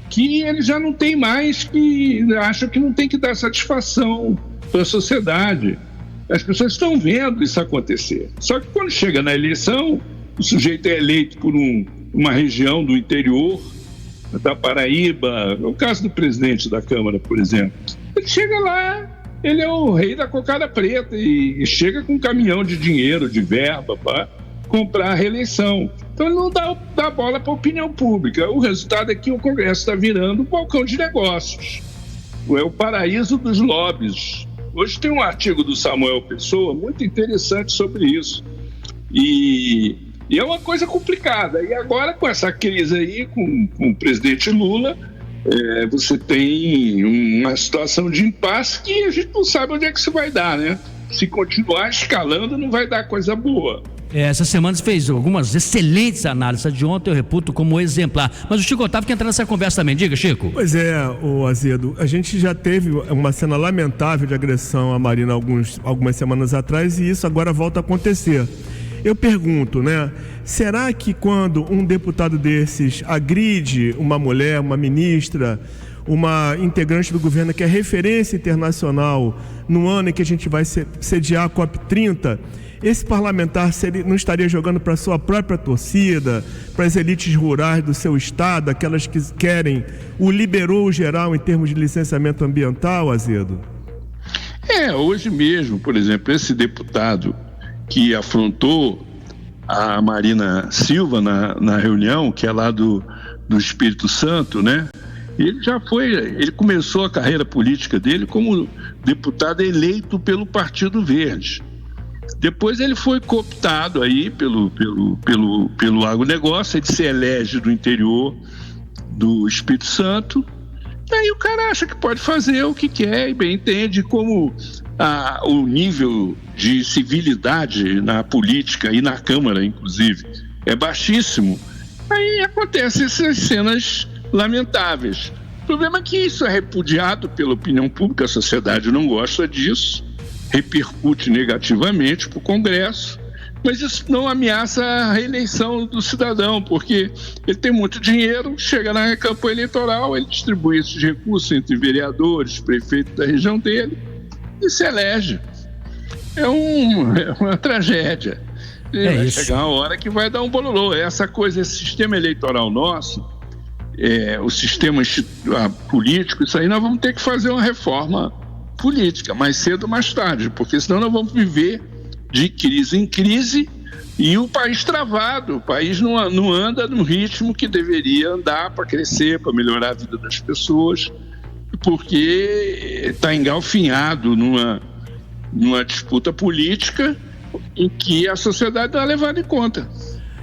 que eles já não têm mais, que acham que não tem que dar satisfação para a sociedade. As pessoas estão vendo isso acontecer. Só que quando chega na eleição, o sujeito é eleito por uma região do interior da Paraíba, o caso do presidente da Câmara, por exemplo. Ele chega lá, ele é o rei da cocada preta e chega com um caminhão de dinheiro, de verba para comprar a reeleição. Então ele não dá bola para a opinião pública. O resultado é que o Congresso está virando um balcão de negócios. É o paraíso dos lobbies. Hoje tem um artigo do Samuel Pessoa muito interessante sobre isso. E é uma coisa complicada. E agora, com essa crise aí, com o presidente Lula, você tem uma situação de impasse que a gente não sabe onde é que isso vai dar, né? Se continuar escalando, não vai dar coisa boa. Essa semana você fez algumas excelentes análises. A de ontem eu reputo como exemplar. Mas o Chico Otávio quer entrar nessa conversa também. Diga, Chico. Pois é, Azedo. A gente já teve uma cena lamentável de agressão à Marina algumas semanas atrás e isso agora volta a acontecer. Eu pergunto, né? Será que quando um deputado desses agride uma mulher, uma ministra, uma integrante do governo que é referência internacional no ano em que a gente vai sediar a COP30, esse parlamentar não estaria jogando para a sua própria torcida, para as elites rurais do seu estado, aquelas que querem o liberou geral em termos de licenciamento ambiental, Azedo? Hoje mesmo, por exemplo, esse deputado que afrontou a Marina Silva na reunião, que é lá do Espírito Santo, né? Ele começou a carreira política dele como deputado eleito pelo Partido Verde. Depois ele foi cooptado aí pelo agronegócio, ele se elege do interior do Espírito Santo. Aí o cara acha que pode fazer o que quer e bem entende como o nível de civilidade na política e na Câmara, inclusive, é baixíssimo. Aí acontecem essas cenas lamentáveis. O problema é que isso é repudiado pela opinião pública, a sociedade não gosta disso, repercute negativamente para o Congresso, mas isso não ameaça a reeleição do cidadão, porque ele tem muito dinheiro, chega na campanha eleitoral, ele distribui esses recursos entre vereadores, prefeitos da região dele e se elege. É uma tragédia. Vai chegar uma hora que vai dar um bololô. Essa coisa, esse sistema eleitoral nosso, o sistema político, isso aí nós vamos ter que fazer uma reforma política, mais cedo ou mais tarde, porque senão nós vamos viver de crise em crise e o país travado, o país não anda no ritmo que deveria andar para crescer, para melhorar a vida das pessoas, porque está engalfinhado numa disputa política em que a sociedade não é levada em conta.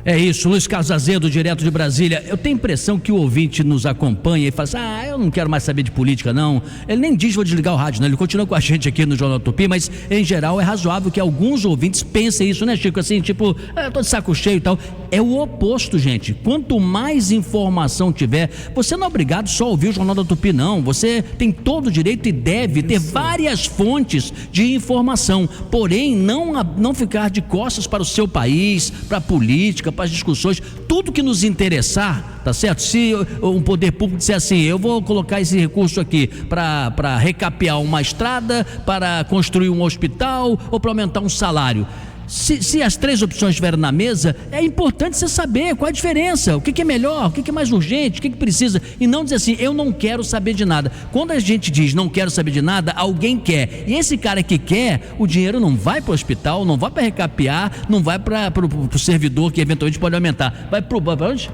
É isso, Luiz Carlos Azedo, direto de Brasília. Eu tenho a impressão que o ouvinte nos acompanha e fala assim, eu não quero mais saber de política não. Ele nem diz vou desligar o rádio, né? Ele continua com a gente aqui no Jornal Tupi, mas em geral é razoável que alguns ouvintes pensem isso, né, Chico? Assim, tipo, tô de saco cheio e tal. É o oposto, gente. Quanto mais informação tiver, você não é obrigado só a ouvir o Jornal da Tupi, não. Você tem todo o direito e deve ter várias fontes de informação. Porém, não ficar de costas para o seu país, para a política, para as discussões, tudo que nos interessar, tá certo? Se um poder público disser assim, eu vou colocar esse recurso aqui para recapear uma estrada, para construir um hospital ou para aumentar um salário. Se as três opções estiverem na mesa, é importante você saber qual a diferença, o que é melhor, o que é mais urgente, o que precisa, e não dizer assim, eu não quero saber de nada. Quando a gente diz não quero saber de nada, alguém quer, e esse cara que quer, o dinheiro não vai para o hospital, não vai para recapear, não vai para o servidor que eventualmente pode aumentar, vai para onde?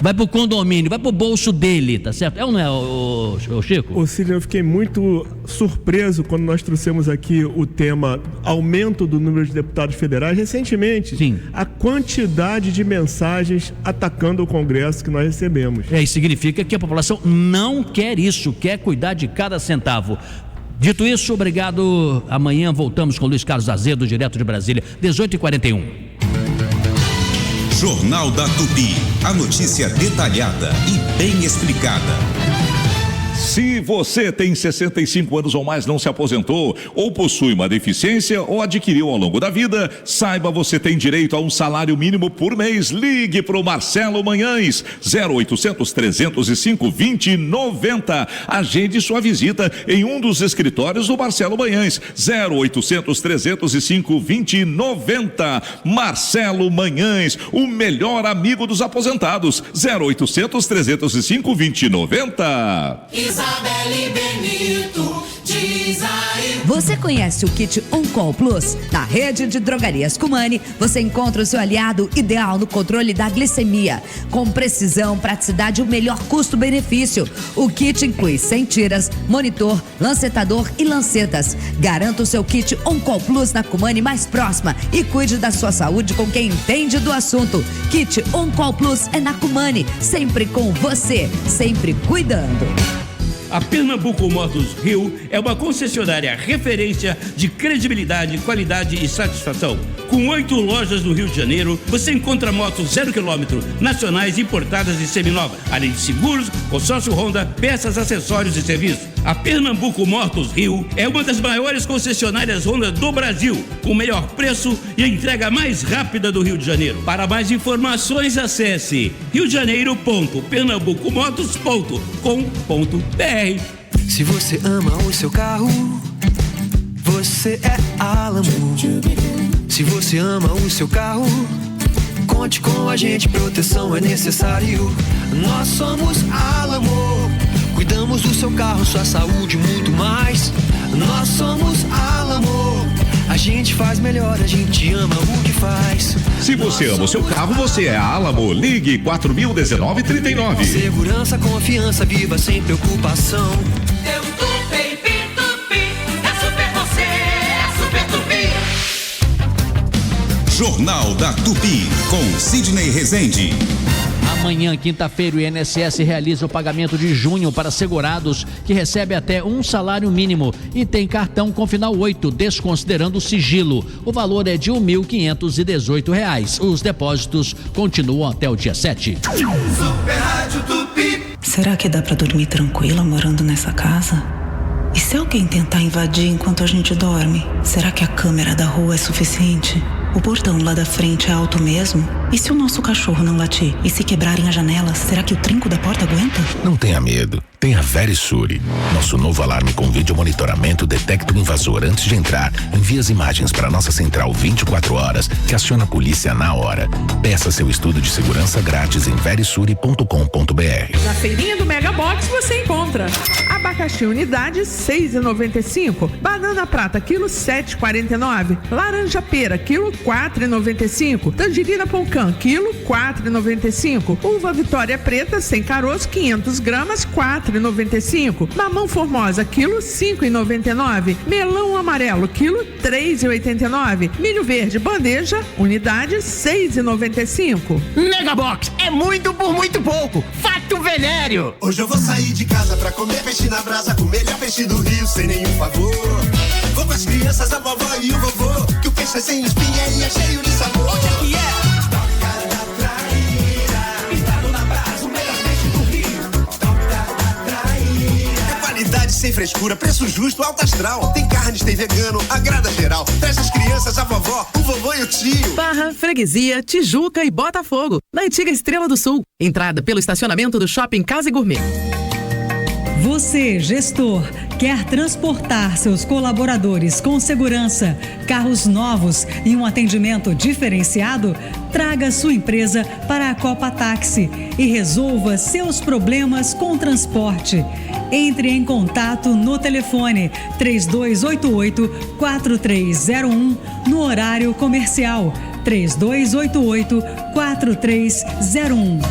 Vai pro condomínio, vai pro bolso dele, tá certo? É ou não é, o Chico? Ô Cílio, eu fiquei muito surpreso quando nós trouxemos aqui o tema aumento do número de deputados federais recentemente. Sim. A quantidade de mensagens atacando o Congresso que nós recebemos. Isso significa que a população não quer isso, quer cuidar de cada centavo. Dito isso, obrigado. Amanhã voltamos com Luiz Carlos Azedo, direto de Brasília, 18h41. Jornal da Tupi. A notícia detalhada e bem explicada. Se você tem 65 anos ou mais, não se aposentou, ou possui uma deficiência ou adquiriu ao longo da vida, saiba, você tem direito a um salário mínimo por mês. Ligue para o Marcelo Manhães, 0800 305 2090. Agende sua visita em um dos escritórios do Marcelo Manhães, 0800 305 2090. Marcelo Manhães, o melhor amigo dos aposentados, 0800 305 2090. Isabelle Benito, diz aí. Você conhece o kit On-Call Plus? Na rede de drogarias Cumani, você encontra o seu aliado ideal no controle da glicemia. Com precisão, praticidade e o melhor custo-benefício. O kit inclui 100 tiras, monitor, lancetador e lancetas. Garanta o seu kit On-Call Plus na Cumani mais próxima e cuide da sua saúde com quem entende do assunto. Kit On-Call Plus é na Cumani, sempre com você, sempre cuidando. A Pernambuco Motos Rio é uma concessionária referência de credibilidade, qualidade e satisfação. Com 8 lojas no Rio de Janeiro, você encontra motos 0 km, nacionais, importadas e seminovas, além de seguros, consórcio Honda, peças, acessórios e serviços. A Pernambuco Motos Rio é uma das maiores concessionárias Honda do Brasil, com o melhor preço e a entrega mais rápida do Rio de Janeiro. Para mais informações, acesse riodejaneiro.pernambucomotos.com.br. Se você ama o seu carro, você é Alamo. Se você ama o seu carro, conte com a gente, proteção é necessário. Nós somos Alamo. Cuidamos do seu carro, sua saúde, muito mais. Nós somos Alamo. A gente faz melhor, a gente ama o que faz. Se você ama o seu carro, você é Alamo. Ligue 4019-39. Segurança, confiança, viva sem preocupação. Eu Tupi, Tupi, é super você, é super Tupi. Jornal da Tupi, com Sidney Rezende. Amanhã, quinta-feira, o INSS realiza o pagamento de junho para segurados que recebem até um salário mínimo e tem cartão com final 8, desconsiderando o sigilo. O valor é de R$ 1.518. Os depósitos continuam até o dia 7. Super Rádio Tupi. Será que dá pra dormir tranquila morando nessa casa? E se alguém tentar invadir enquanto a gente dorme? Será que a câmera da rua é suficiente? O portão lá da frente é alto mesmo? E se o nosso cachorro não latir? E se quebrarem as janelas, será que o trinco da porta aguenta? Não tenha medo. Tem a Verisure. Nosso novo alarme com vídeo monitoramento detecta o invasor antes de entrar. Envia as imagens para nossa central 24 horas, que aciona a polícia na hora. Peça seu estudo de segurança grátis em verisure.com.br. Na feirinha do Mega Box você encontra abacaxi unidade 6,95, banana prata quilo 7,49, laranja pera quilo 4,95, tangerina Poncan quilo 4,95, uva Vitória preta sem caroço 500 gramas 4,95, mamão formosa quilo 5,99, melão amarelo quilo 3,89, milho verde bandeja unidade 6,95. Mega Box é muito por muito pouco. Fato Venério. Hoje eu vou sair de casa pra comer peixe na brasa, o melhor peixe do Rio sem nenhum favor. Vou com as crianças, a vovó e o vovô, que o peixe é sem espinha e é cheio de sabor. Onde é que é? Toca da Traíra, pintado na brasa, o melhor peixe do Rio. Toca da Traíra. É qualidade sem frescura, preço justo, alto astral. Tem carnes, tem vegano, agrada geral. Traz as crianças, a vovó, o vovô e o tio. Barra, Freguesia, Tijuca e Botafogo, na antiga Estrela do Sul. Entrada pelo estacionamento do Shopping Casa e Gourmet. Você, gestor, quer transportar seus colaboradores com segurança, carros novos e um atendimento diferenciado? Traga sua empresa para a Copa Táxi e resolva seus problemas com transporte. Entre em contato no telefone 3288-4301 no horário comercial 3288-4301.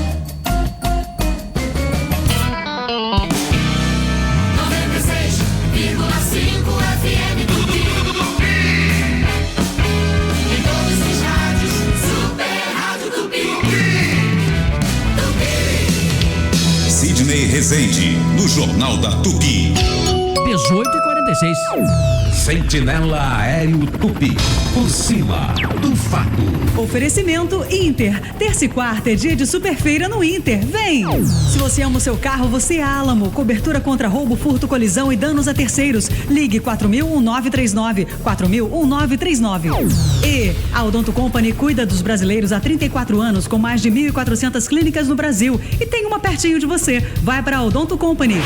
Sidney Rezende, no Jornal da Tupi. 18h46. Sentinela Aéreo Tupi. Por cima do fato. Oferecimento Inter. Terça e quarta é dia de superfeira no Inter. Vem! Se você ama o seu carro, você é Alamo. Cobertura contra roubo, furto, colisão e danos a terceiros. Ligue 4000-1939. 4000-1939. E a Odonto Company cuida dos brasileiros há 34 anos, com mais de 1.400 clínicas no Brasil. E tem uma pertinho de você. Vai para a Odonto Company.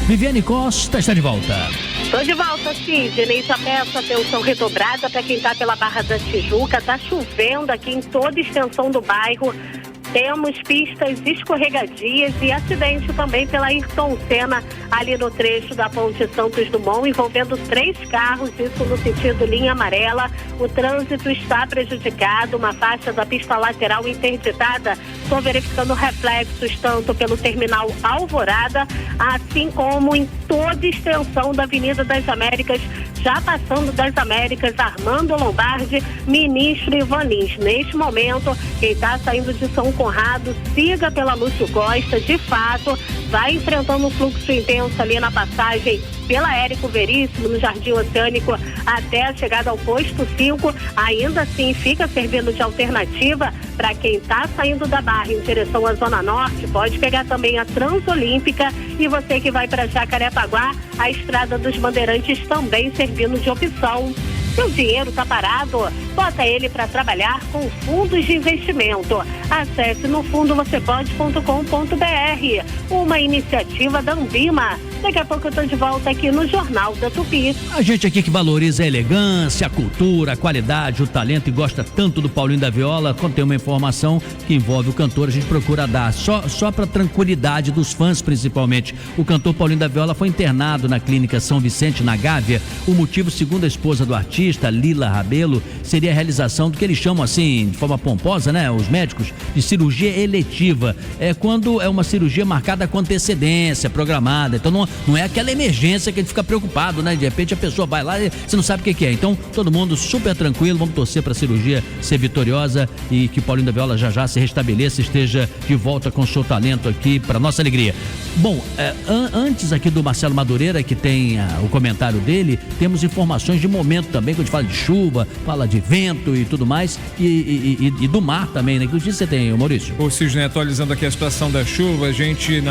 Viviane Costa está de volta. Estou de volta, Sidney. Já peço atenção redobrada para quem está pela Barra da Tijuca. Está chovendo aqui em toda a extensão do bairro. Temos pistas escorregadias e acidente também pela Ayrton Senna, ali no trecho da Ponte Santos Dumont, envolvendo 3 carros, isso no sentido linha amarela. O trânsito está prejudicado, uma faixa da pista lateral interditada. Estou verificando reflexos tanto pelo terminal Alvorada, assim como em toda a extensão da Avenida das Américas, já passando das Américas, Armando Lombardi, Ministro Ivan Lins. Neste momento, quem está saindo de São Conrado, siga pela Lúcio Costa, de fato, vai enfrentando um fluxo intenso ali na passagem pela Érico Veríssimo, no Jardim Oceânico, até a chegada ao posto 5. Ainda assim, fica servindo de alternativa para quem está saindo da Barra em direção à Zona Norte. Pode pegar também a Transolímpica, e você que vai para Jacarepaguá, a Estrada dos Bandeirantes também servindo de opção. Seu dinheiro está parado? Bota ele para trabalhar com fundos de investimento. Acesse nofundovocêpode.com.br, uma iniciativa da Ambima. Daqui a pouco eu estou de volta aqui no Jornal da Tupi. A gente aqui que valoriza a elegância, a cultura, a qualidade, o talento e gosta tanto do Paulinho da Viola, quando tem uma informação que envolve o cantor, a gente procura dar, só para tranquilidade dos fãs principalmente. O cantor Paulinho da Viola foi internado na Clínica São Vicente, na Gávea. O motivo, segundo a esposa do artista, Lila Rabelo, seria a realização do que eles chamam assim, de forma pomposa, né, os médicos, de cirurgia eletiva. É quando é uma cirurgia marcada com antecedência, programada. Então não é aquela emergência que a gente fica preocupado, né? De repente a pessoa vai lá e você não sabe o que é. Então, todo mundo super tranquilo, vamos torcer para a cirurgia ser vitoriosa e que o Paulinho da Viola já se restabeleça, esteja de volta com o seu talento aqui, para nossa alegria. Bom, antes aqui do Marcelo Madureira, que tem o comentário dele, temos informações de momento também, quando a gente fala de chuva, fala de vento e tudo mais, e do mar também, né? Que notícia você tem, Maurício? Ô Sidney, atualizando aqui a situação da chuva, a gente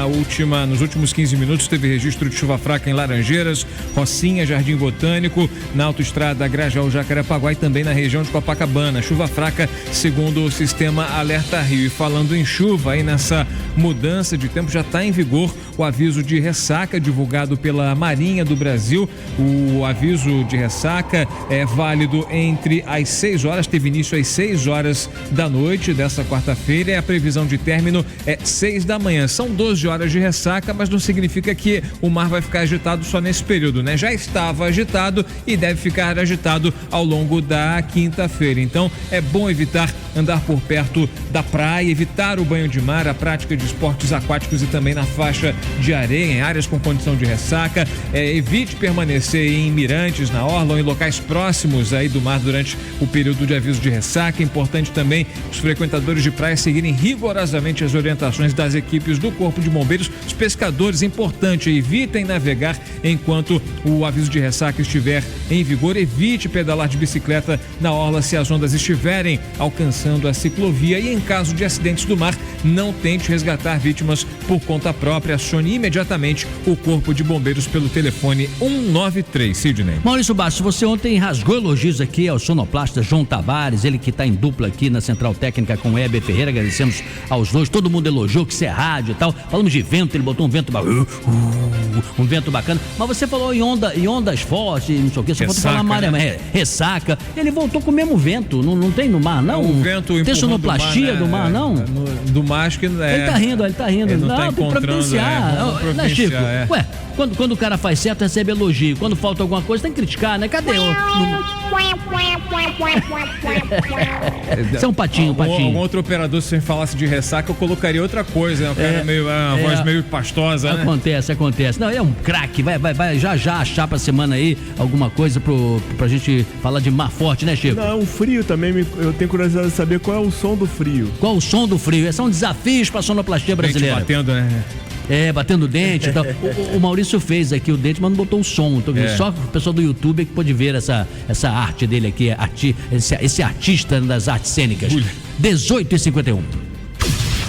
nos últimos 15 minutos teve registro de chuva fraca em Laranjeiras, Rocinha, Jardim Botânico, na autoestrada Grajaú-Jacarepaguá e também na região de Copacabana. Chuva fraca segundo o sistema Alerta Rio. E falando em chuva, aí nessa mudança de tempo já está em vigor o aviso de ressaca divulgado pela Marinha do Brasil. O aviso de ressaca é válido entre as 6 horas, teve início às 6 horas da noite dessa quarta-feira, e a previsão de término é 6 da manhã. São 12 horas de ressaca, mas não significa que o mar vai ficar agitado só nesse período, né? Já estava agitado e deve ficar agitado ao longo da quinta-feira. Então, é bom evitar andar por perto da praia, evitar o banho de mar, a prática de esportes aquáticos e também na faixa de areia, em áreas com condição de ressaca. Evite permanecer em mirantes, na orla ou em locais próximos aí do mar durante o período de aviso de ressaca. É importante também os frequentadores de praia seguirem rigorosamente as orientações das equipes do Corpo de Bombeiros. Os pescadores, importante, evitem navegar enquanto o aviso de ressaca estiver em vigor. Evite pedalar de bicicleta na orla se as ondas estiverem alcançando a ciclovia, e em caso de acidentes do mar, não tente resgatar vítimas por conta própria. Acione imediatamente o Corpo de Bombeiros pelo telefone 193. Sidney. Maurício Bastos, você ontem rasgou elogios aqui ao sonoplasta João Tavares, ele que está em dupla aqui na Central Técnica com o Heber Ferreira. Agradecemos aos dois, todo mundo elogiou que isso é rádio e tal. Falamos de vento, ele botou um vento bacana, mas você falou em ondas fortes, não sei o que, só falta falar maré, né? Ressaca. Ele voltou com o mesmo vento, não tem no mar, não? O vento tem sonoplastia do mar, não? Do mar, acho que não é. Ele tá rindo. Ele não tá encontrando, né, Chico? Ué, quando o cara faz certo, recebe elogio. Quando falta alguma coisa, tem que criticar, né? Cadê o... Isso é um patinho. Algum outro operador, se falasse de ressaca, eu colocaria outra coisa, né? Uma voz meio pastosa, né? Acontece. Não, é um craque, vai já achar pra semana aí alguma coisa pra gente falar de mar forte, né, Chico? Não, o frio também, eu tenho curiosidade de saber qual é o som do frio. Qual o som do frio? São desafios pra sonoplastia brasileira. Batendo, né? Batendo o dente e tal. O Maurício fez aqui o dente, mas não botou o som. Então, só o pessoal do YouTube que pode ver essa arte dele aqui, esse artista das artes cênicas. 18h51.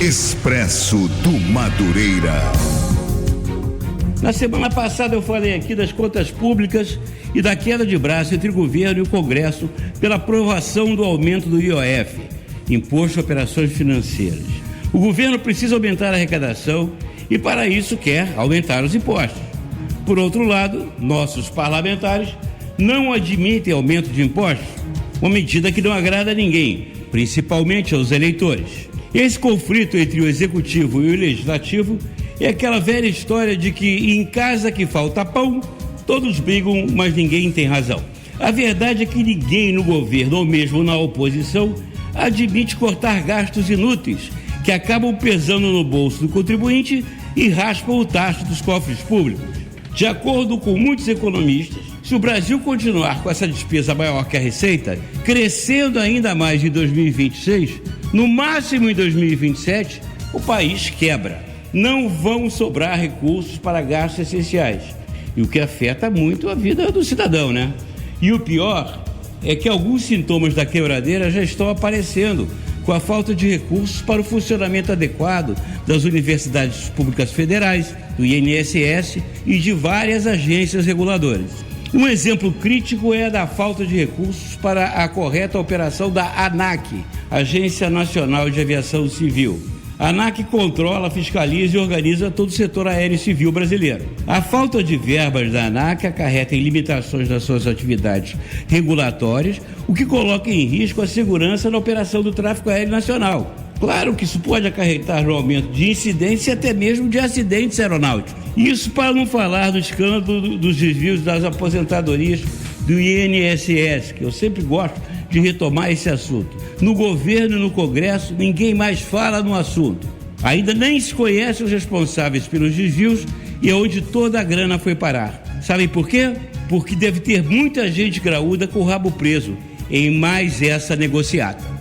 Expresso do Madureira. Na semana passada eu falei aqui das contas públicas e da queda de braço entre o governo e o Congresso pela aprovação do aumento do IOF, Imposto de Operações Financeiras. O governo precisa aumentar a arrecadação e, para isso, quer aumentar os impostos. Por outro lado, nossos parlamentares não admitem aumento de impostos, uma medida que não agrada a ninguém, principalmente aos eleitores. Esse conflito entre o executivo e o legislativo é aquela velha história de que em casa que falta pão, todos brigam, mas ninguém tem razão. A verdade é que ninguém no governo ou mesmo na oposição admite cortar gastos inúteis que acabam pesando no bolso do contribuinte e raspam o tacho dos cofres públicos. De acordo com muitos economistas, se o Brasil continuar com essa despesa maior que a receita, crescendo ainda mais em 2026, no máximo em 2027, o país quebra. Não vão sobrar recursos para gastos essenciais, e o que afeta muito a vida do cidadão, né? E o pior é que alguns sintomas da quebradeira já estão aparecendo, com a falta de recursos para o funcionamento adequado das universidades públicas federais, do INSS e de várias agências reguladoras. Um exemplo crítico é a da falta de recursos para a correta operação da ANAC, Agência Nacional de Aviação Civil. A ANAC controla, fiscaliza e organiza todo o setor aéreo civil brasileiro. A falta de verbas da ANAC acarreta em limitações nas suas atividades regulatórias, o que coloca em risco a segurança na operação do tráfego aéreo nacional. Claro que isso pode acarretar no aumento de incidentes e até mesmo de acidentes aeronáuticos. Isso para não falar do escândalo dos desvios das aposentadorias do INSS, que eu sempre gosto de retomar esse assunto. No governo e no Congresso, ninguém mais fala no assunto. Ainda nem se conhece os responsáveis pelos desvios e onde toda a grana foi parar. Sabem por quê? Porque deve ter muita gente graúda com o rabo preso em mais essa negociata.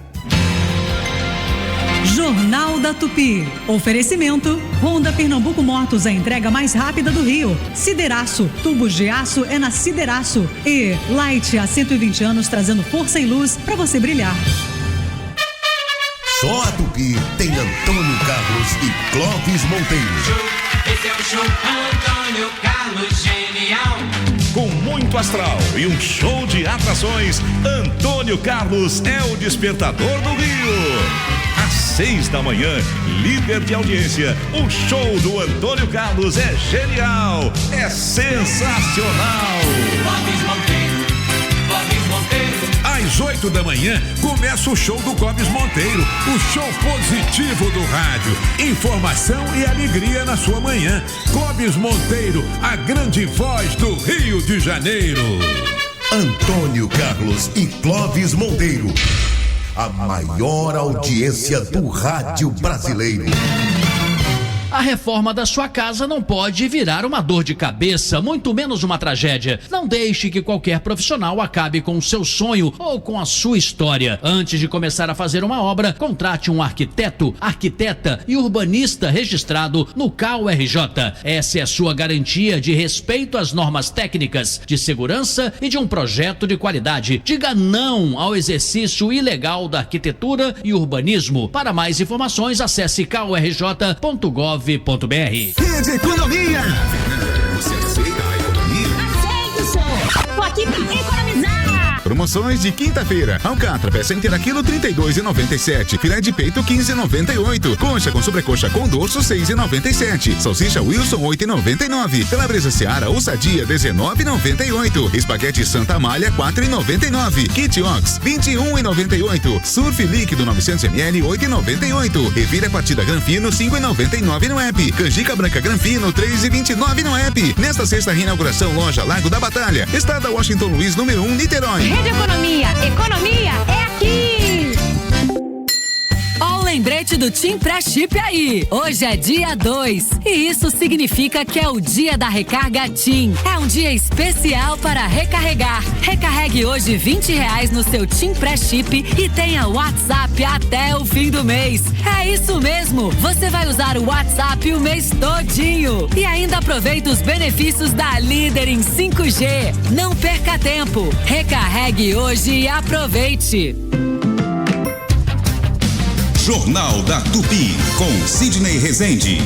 Jornal da Tupi. Oferecimento: Honda Pernambuco Motos, a entrega mais rápida do Rio. Sideraço, tubos de aço é na Sideraço. E Light, há 120 anos trazendo força e luz para você brilhar. Só a Tupi tem Antônio Carlos e Clóvis Monteiro. Esse é o show Antônio Carlos Genial. Com muito astral e um show de atrações, Antônio Carlos é o despertador do Rio. Às 6 da manhã, líder de audiência, o show do Antônio Carlos é genial, é sensacional. Às 8 da manhã, começa o show do Clóvis Monteiro, o show positivo do rádio. Informação e alegria na sua manhã. Clóvis Monteiro, a grande voz do Rio de Janeiro. Antônio Carlos e Clóvis Monteiro. A maior audiência do rádio brasileiro. A reforma da sua casa não pode virar uma dor de cabeça, muito menos uma tragédia. Não deixe que qualquer profissional acabe com o seu sonho ou com a sua história. Antes de começar a fazer uma obra, contrate um arquiteto, arquiteta e urbanista registrado no CAU-RJ. Essa é a sua garantia de respeito às normas técnicas, de segurança e de um projeto de qualidade. Diga não ao exercício ilegal da arquitetura e urbanismo. Para mais informações, acesse caurj.gov.br. Rede Economia. Você aceita a economia? Aceito, senhor. Tô aqui pra economizar. Promoções de quinta-feira. Alcatra, peça inteira quilo 32,97. Filé de peito 15,98. Coxa com sobrecoxa com dorso 6,97. Salsicha Wilson 8,99. Calabresa Seara Ousadia 19,98. Espaguete Santa Amália 4,99. Kit Ox 21,98. Surf líquido 900 ml 8,98. Revira partida Granfino 5,99 no app. Canjica branca Granfino 3,29 no app. Nesta sexta reinauguração loja Lago da Batalha. Estrada Washington Luiz número 1 Niterói. Rede Economia. Economia é aqui. Ó o lembrete do Tim Pré-Chip aí. Hoje é dia 2 e isso significa que é o dia da recarga Tim. É um dia especial para recarregar. Recarregue hoje R$20 no seu Tim Pré-Chip e tenha WhatsApp até o fim do mês. É isso mesmo. Você vai usar o WhatsApp o mês todinho e ainda aproveita os benefícios da Líder em 5G. Não perca tempo. Recarregue hoje e aproveite. Jornal da Tupi, com Sidney Rezende.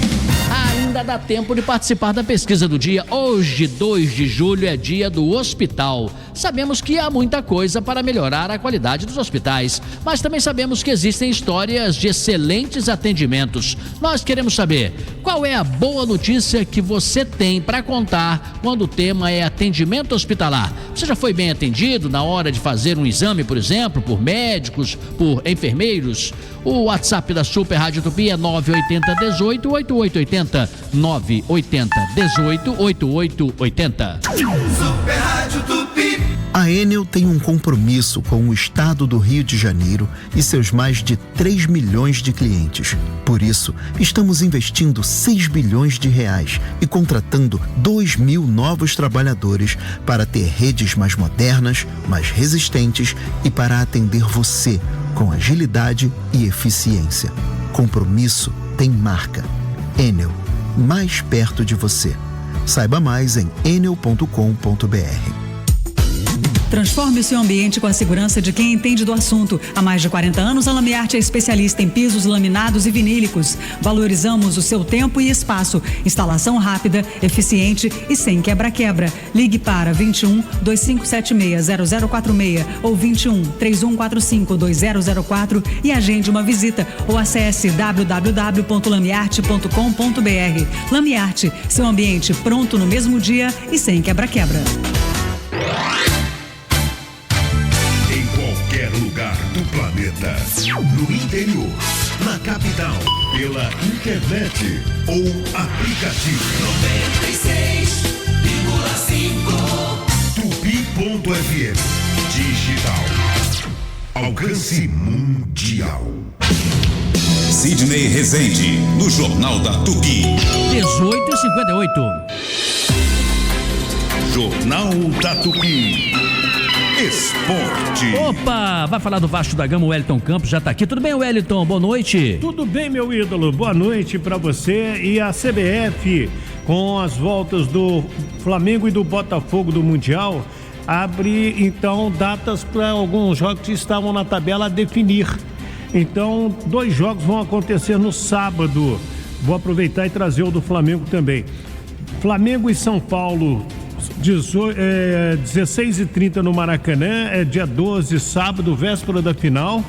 Ainda Ainda dá tempo de participar da pesquisa do dia. Hoje, 2 de julho, é dia do hospital. Sabemos que há muita coisa para melhorar a qualidade dos hospitais, mas também sabemos que existem histórias de excelentes atendimentos. Nós queremos saber qual é a boa notícia que você tem para contar quando o tema é atendimento hospitalar. Você já foi bem atendido na hora de fazer um exame, por exemplo, por médicos, por enfermeiros? O WhatsApp da Super Rádio Tupi é 980 18 8880. 980 18 8880. Super Rádio Tupi. A Enel tem um compromisso com o estado do Rio de Janeiro e seus mais de 3 milhões de clientes. Por isso, estamos investindo 6 bilhões de reais e contratando 2.000 novos trabalhadores para ter redes mais modernas, mais resistentes e para atender você com agilidade e eficiência. Compromisso tem marca. Enel, mais perto de você. Saiba mais em enel.com.br. Transforme o seu ambiente com a segurança de quem entende do assunto. Há mais de 40 anos, a Lamiarte é especialista em pisos laminados e vinílicos. Valorizamos o seu tempo e espaço. Instalação rápida, eficiente e sem quebra-quebra. Ligue para 21 2576 0046 ou 21 3145 2004 e agende uma visita ou acesse www.lamiarte.com.br. Lamiarte, seu ambiente pronto no mesmo dia e sem quebra-quebra. Lugar do planeta, no interior, na capital, pela internet ou aplicativo. 96,5 Tupi.fm digital. Alcance mundial. Sidney Rezende, no Jornal da Tupi. 18h58. Jornal da Tupi. Esporte. Opa, vai falar do Vasco da Gama, o Wellington Campos já tá aqui. Tudo bem, Wellington? Boa noite. Tudo bem, meu ídolo. Boa noite pra você. E a CBF, com as voltas do Flamengo e do Botafogo do Mundial, abre então datas para alguns jogos que estavam na tabela a definir. Então, 2 jogos vão acontecer no sábado. Vou aproveitar e trazer o do Flamengo também. Flamengo e São Paulo, 16h30 no Maracanã, é dia 12, sábado, véspera da final.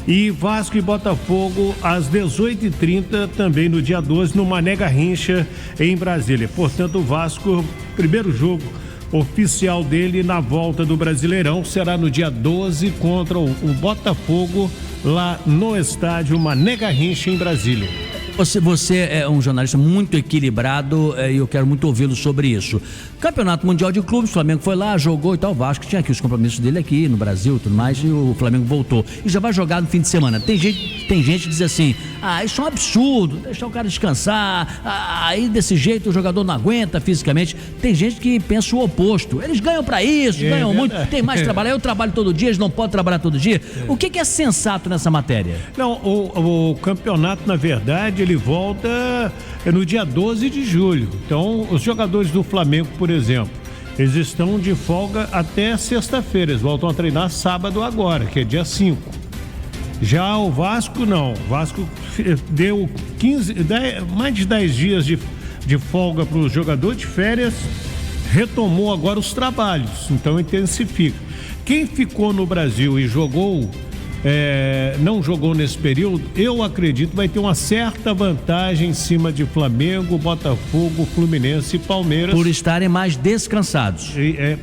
E Vasco e Botafogo às 18h30, também no dia 12, no Mané Garrincha, em Brasília. Portanto, o Vasco, primeiro jogo oficial dele na volta do Brasileirão, será no dia 12 contra o Botafogo, lá no estádio Mané Garrincha, em Brasília. Você é um jornalista muito equilibrado e eu quero muito ouvi-lo sobre isso. Campeonato Mundial de Clubes, o Flamengo foi lá, jogou e tal, o Vasco tinha aqui os compromissos dele aqui no Brasil e tudo mais, e o Flamengo voltou. E já vai jogar no fim de semana. Tem gente que diz assim, isso é um absurdo, deixar o cara descansar, aí desse jeito o jogador não aguenta fisicamente. Tem gente que pensa o oposto. Eles ganham pra isso, ganham muito, tem mais trabalho. Eu trabalho todo dia, eles não podem trabalhar todo dia. O que é sensato nessa matéria? Não, o campeonato, na verdade, ele volta no dia 12 de julho. Então, os jogadores do Flamengo, por exemplo, eles estão de folga até sexta-feira. Eles voltam a treinar sábado agora, que é dia 5. Já o Vasco, não. O Vasco deu mais de 10 dias de folga para o jogador de férias, retomou agora os trabalhos, então intensifica. Quem ficou no Brasil e não jogou nesse período, eu acredito vai ter uma certa vantagem em cima de Flamengo, Botafogo, Fluminense e Palmeiras. Por estarem mais descansados.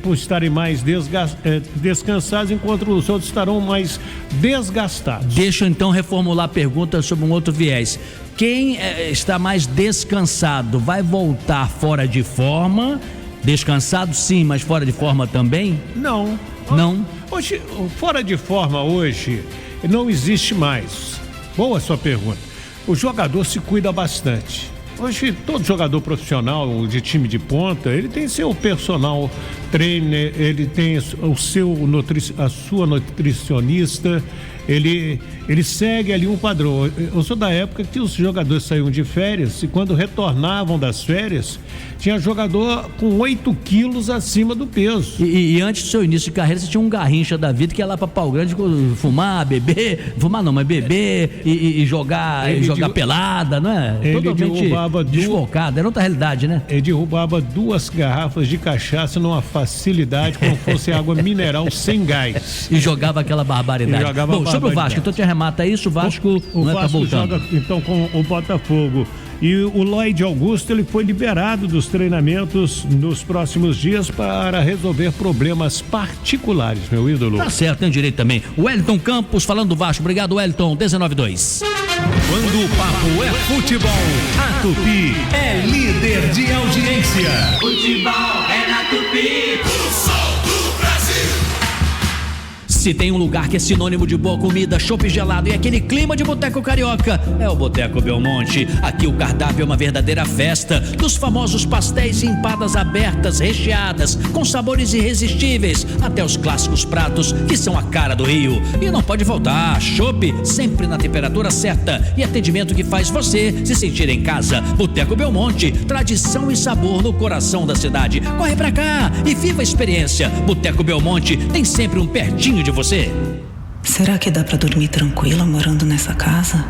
Por estarem mais descansados, enquanto os outros estarão mais desgastados. Deixa eu então reformular a pergunta sobre um outro viés. Quem está mais descansado vai voltar fora de forma? Descansado sim, mas fora de forma também? Não. Hoje, fora de forma hoje, não existe mais. Boa sua pergunta. O jogador se cuida bastante. Hoje, todo jogador profissional de time de ponta, ele tem seu personal trainer, ele tem a sua nutricionista, ele segue ali um padrão. Eu sou da época que os jogadores saíam de férias e quando retornavam das férias, tinha jogador com 8 quilos acima do peso. E antes do seu início de carreira, você tinha um Garrincha da vida que ia lá pra Pau Grande fumar, beber, e jogar pelada, não é? Ele totalmente desfocado, era outra realidade, né? Ele derrubava 2 garrafas de cachaça numa facilidade, como fosse água mineral sem gás. E jogava aquela barbaridade. Bom, sobre o Vasco, então te arremata isso, o Vasco tá voltando. Joga então com o Botafogo. E o Lloyd Augusto, ele foi liberado dos treinamentos nos próximos dias para resolver problemas particulares, meu ídolo. Tá certo, tem direito também. O Wellington Campos falando do Vasco. Obrigado, Wellington. 19-2. Quando o papo é futebol, a Tupi é líder de audiência. Futebol é na Tupi. O sol do Brasil. Se tem um lugar que é sinônimo de boa comida, chopp gelado e aquele clima de boteco carioca, é o Boteco Belmonte. Aqui o cardápio é uma verdadeira festa, dos famosos pastéis e empadas abertas, recheadas, com sabores irresistíveis, até os clássicos pratos que são a cara do Rio. E não pode faltar, chopp sempre na temperatura certa e atendimento que faz você se sentir em casa. Boteco Belmonte, tradição e sabor no coração da cidade. Corre pra cá e viva a experiência. Boteco Belmonte tem sempre um pertinho de você. Será que dá pra dormir tranquila morando nessa casa?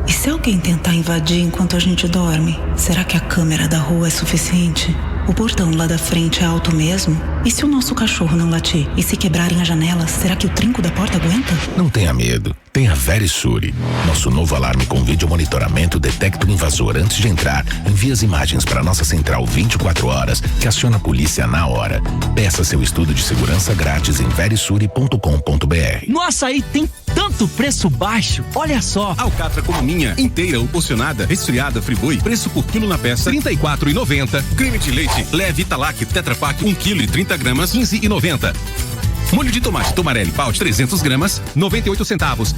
E se alguém tentar invadir enquanto a gente dorme? Será que a câmera da rua é suficiente? O portão lá da frente é alto mesmo? E se o nosso cachorro não latir? E se quebrarem as janelas, será que o trinco da porta aguenta? Não tenha medo. Tenha Verisure. Nosso novo alarme com vídeo monitoramento detecta o invasor antes de entrar. Envia as imagens para nossa central 24 horas, que aciona a polícia na hora. Peça seu estudo de segurança grátis em verisure.com.br. No açaí tem tanto preço baixo. Olha só. Alcatra como minha, inteira ou porcionada, resfriada, Friboi, preço por quilo na peça, R$ 34,90. Creme de leite, leve Italac, Tetra Pak, 1 kg e 30 gramas, R$ 15,90. Molho de tomate Tomarelli Paut 300 gramas, 98 centavos.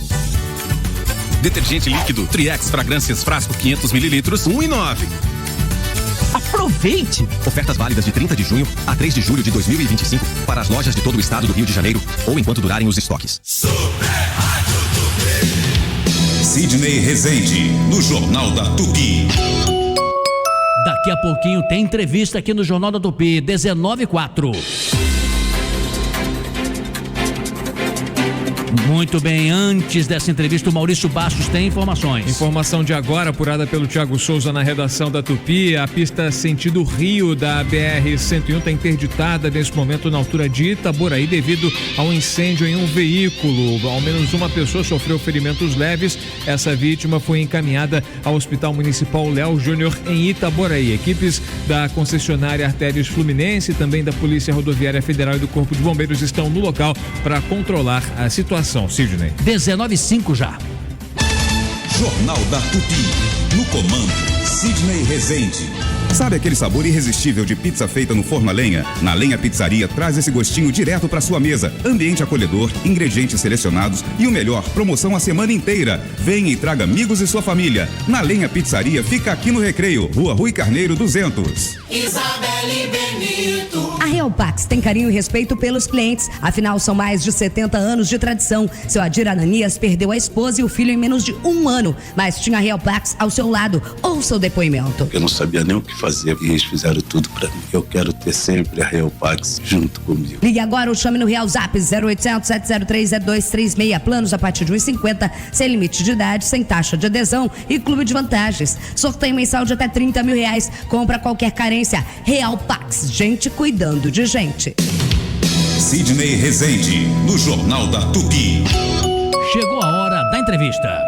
Detergente líquido Triex Fragrâncias Frasco 500 mililitros, 1,9. Aproveite! Ofertas válidas de 30 de junho a 3 de julho de 2025 para as lojas de todo o estado do Rio de Janeiro ou enquanto durarem os estoques. Sidney Rezende, no Jornal da Tupi. Daqui a pouquinho tem entrevista aqui no Jornal da Tupi, 19:04. Muito bem, antes dessa entrevista, o Maurício Bastos tem informações. Informação de agora, apurada pelo Thiago Souza na redação da Tupi. A pista sentido Rio da BR-101 está interditada nesse momento na altura de Itaboraí devido ao incêndio em um veículo. Ao menos uma pessoa sofreu ferimentos leves. Essa vítima foi encaminhada ao Hospital Municipal Léo Júnior em Itaboraí. Equipes da concessionária Artérios Fluminense, também da Polícia Rodoviária Federal e do Corpo de Bombeiros estão no local para controlar a situação. Sidney. 19:05 já. Jornal da Tupi. No comando, Sidney Rezende. Sabe aquele sabor irresistível de pizza feita no forno a lenha? Na Lenha Pizzaria traz esse gostinho direto para sua mesa. Ambiente acolhedor, ingredientes selecionados e o melhor, promoção a semana inteira. Venha e traga amigos e sua família. Na Lenha Pizzaria fica aqui no Recreio, Rua Rui Carneiro 200. Isabelle Benito. A Real Pax tem carinho e respeito pelos clientes, afinal são mais de 70 anos de tradição. Seu Adir Ananias perdeu a esposa e o filho em menos de 1 ano, mas tinha a Real Pax ao seu lado. Ouça o depoimento. Eu não sabia nem o que fazer e eles fizeram tudo pra mim. Eu quero ter sempre a Real Pax junto comigo. Ligue agora ou chame no Real Zap 0800 703 0236. Planos a partir de 1,50, sem limite de idade, sem taxa de adesão e clube de vantagens. Sorteio mensal de até R$30 mil. Compra qualquer carência. Real Pax, gente cuidando de gente. Sidney Rezende, no Jornal da Tupi. Chegou a hora da entrevista.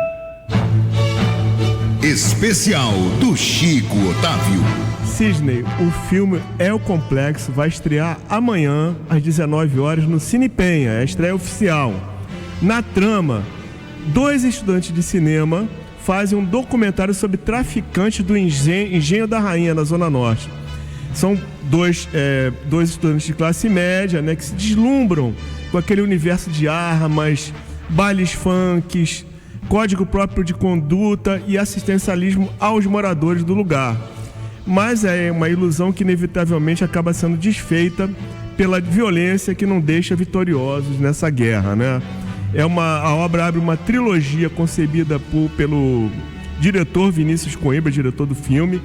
Especial do Chico Otávio. Sidney, o filme É o Complexo vai estrear amanhã às 19 horas no Cine Penha, é a estreia oficial. Na trama, 2 estudantes de cinema fazem um documentário sobre traficantes do Engenho da Rainha, na Zona Norte. São dois estudantes de classe média, né, que se deslumbram com aquele universo de armas, bailes funks, código próprio de conduta e assistencialismo aos moradores do lugar. Mas é uma ilusão que inevitavelmente acaba sendo desfeita pela violência que não deixa vitoriosos nessa guerra, né? A obra abre uma trilogia concebida pelo diretor Vinícius Coimbra, diretor do filme,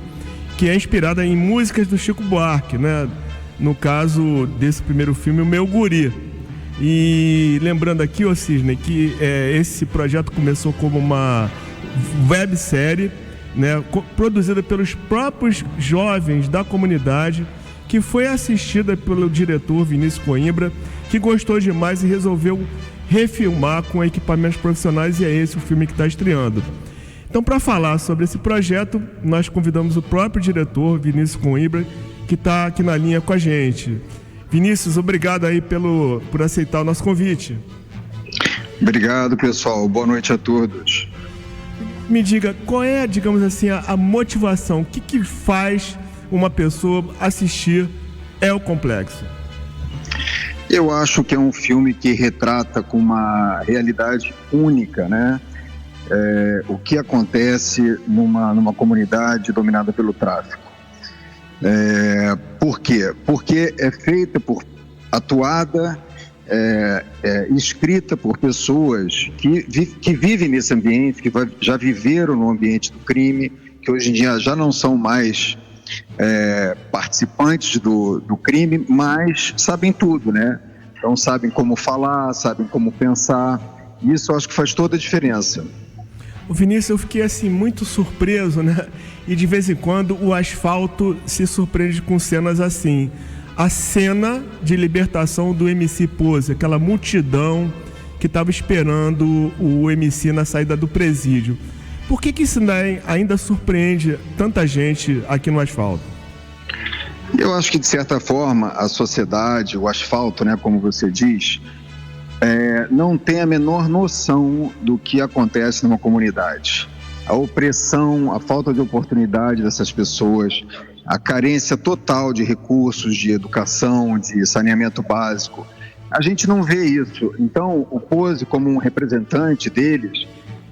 que é inspirada em músicas do Chico Buarque, né? No caso desse primeiro filme, O Meu Guri. E lembrando aqui, Sidney, que esse projeto começou como uma websérie, né, produzida pelos próprios jovens da comunidade, que foi assistida pelo diretor Vinícius Coimbra, que gostou demais e resolveu refilmar com equipamentos profissionais, e é esse o filme que está estreando. Então, para falar sobre esse projeto, nós convidamos o próprio diretor Vinícius Coimbra, que está aqui na linha com a gente. Vinícius, obrigado aí por aceitar o nosso convite. Obrigado, pessoal. Boa noite a todos. Me diga, qual é, digamos assim, a motivação? O que faz uma pessoa assistir El Complexo? Eu acho que é um filme que retrata com uma realidade única, né? O que acontece numa comunidade dominada pelo tráfico. Por quê? Porque é feita atuada, escrita por pessoas que vivem nesse ambiente, que já viveram no ambiente do crime, que hoje em dia já não são mais participantes do crime, mas sabem tudo, né? Então sabem como falar, sabem como pensar. Isso eu acho que faz toda a diferença. O Vinícius, eu fiquei assim muito surpreso, né? E de vez em quando o Asfalto se surpreende com cenas assim. A cena de libertação do MC Pose, aquela multidão que estava esperando o MC na saída do presídio. Por que isso ainda surpreende tanta gente aqui no Asfalto? Eu acho que, de certa forma, a sociedade, o Asfalto, né, como você diz, não tem a menor noção do que acontece numa comunidade. A opressão, a falta de oportunidade dessas pessoas, a carência total de recursos, de educação, de saneamento básico. A gente não vê isso. Então, o Pose, como um representante deles,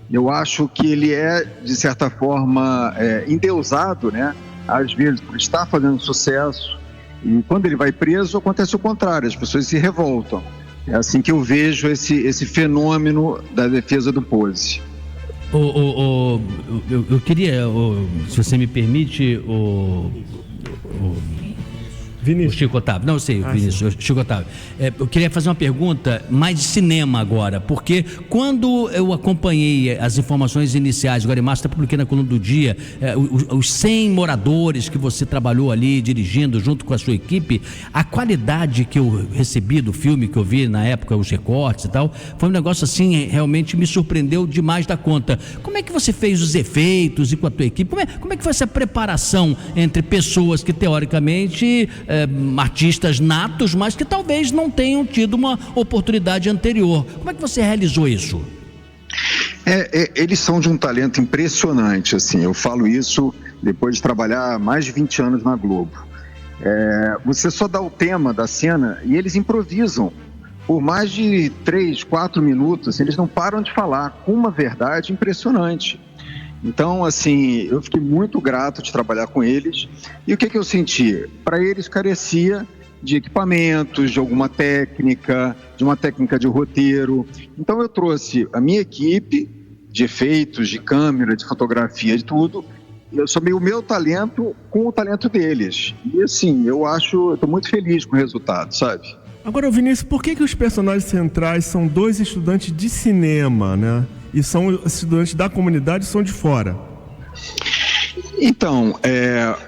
eu acho que ele é, de certa forma, endeusado, né? Às vezes, por estar fazendo sucesso. E quando ele vai preso, acontece o contrário, as pessoas se revoltam. É assim que eu vejo esse fenômeno da defesa do Pose. Eu queria, se você me permite, Vinícius. O Chico Otávio. Não, eu sei, Vinícius, Chico Otávio. Eu queria fazer uma pergunta mais de cinema agora, porque quando eu acompanhei as informações iniciais, agora em março, até publiquei na Coluna do Dia, os 100 moradores que você trabalhou ali, dirigindo junto com a sua equipe, a qualidade que eu recebi do filme, que eu vi na época, os recortes e tal, foi um negócio assim, realmente me surpreendeu demais da conta. Como é que você fez os efeitos e com a tua equipe? Como é que foi essa preparação entre pessoas que, teoricamente, artistas natos, mas que talvez não tenham tido uma oportunidade anterior? Como é que você realizou isso? Eles são de um talento impressionante, assim. Eu falo isso depois de trabalhar mais de 20 anos na Globo. Você só dá o tema da cena e eles improvisam por mais de 3, 4 minutos. Eles não param de falar com uma verdade impressionante. Então, assim, eu fiquei muito grato de trabalhar com eles. E o que eu senti? Para eles carecia de equipamentos, de alguma técnica, de uma técnica de roteiro. Então eu trouxe a minha equipe de efeitos, de câmera, de fotografia, de tudo. Eu somei o meu talento com o talento deles. E assim, eu estou muito feliz com o resultado, sabe? Agora, Vinícius, por que os personagens centrais são 2 estudantes de cinema, né? E são estudantes da comunidade e são de fora? Então,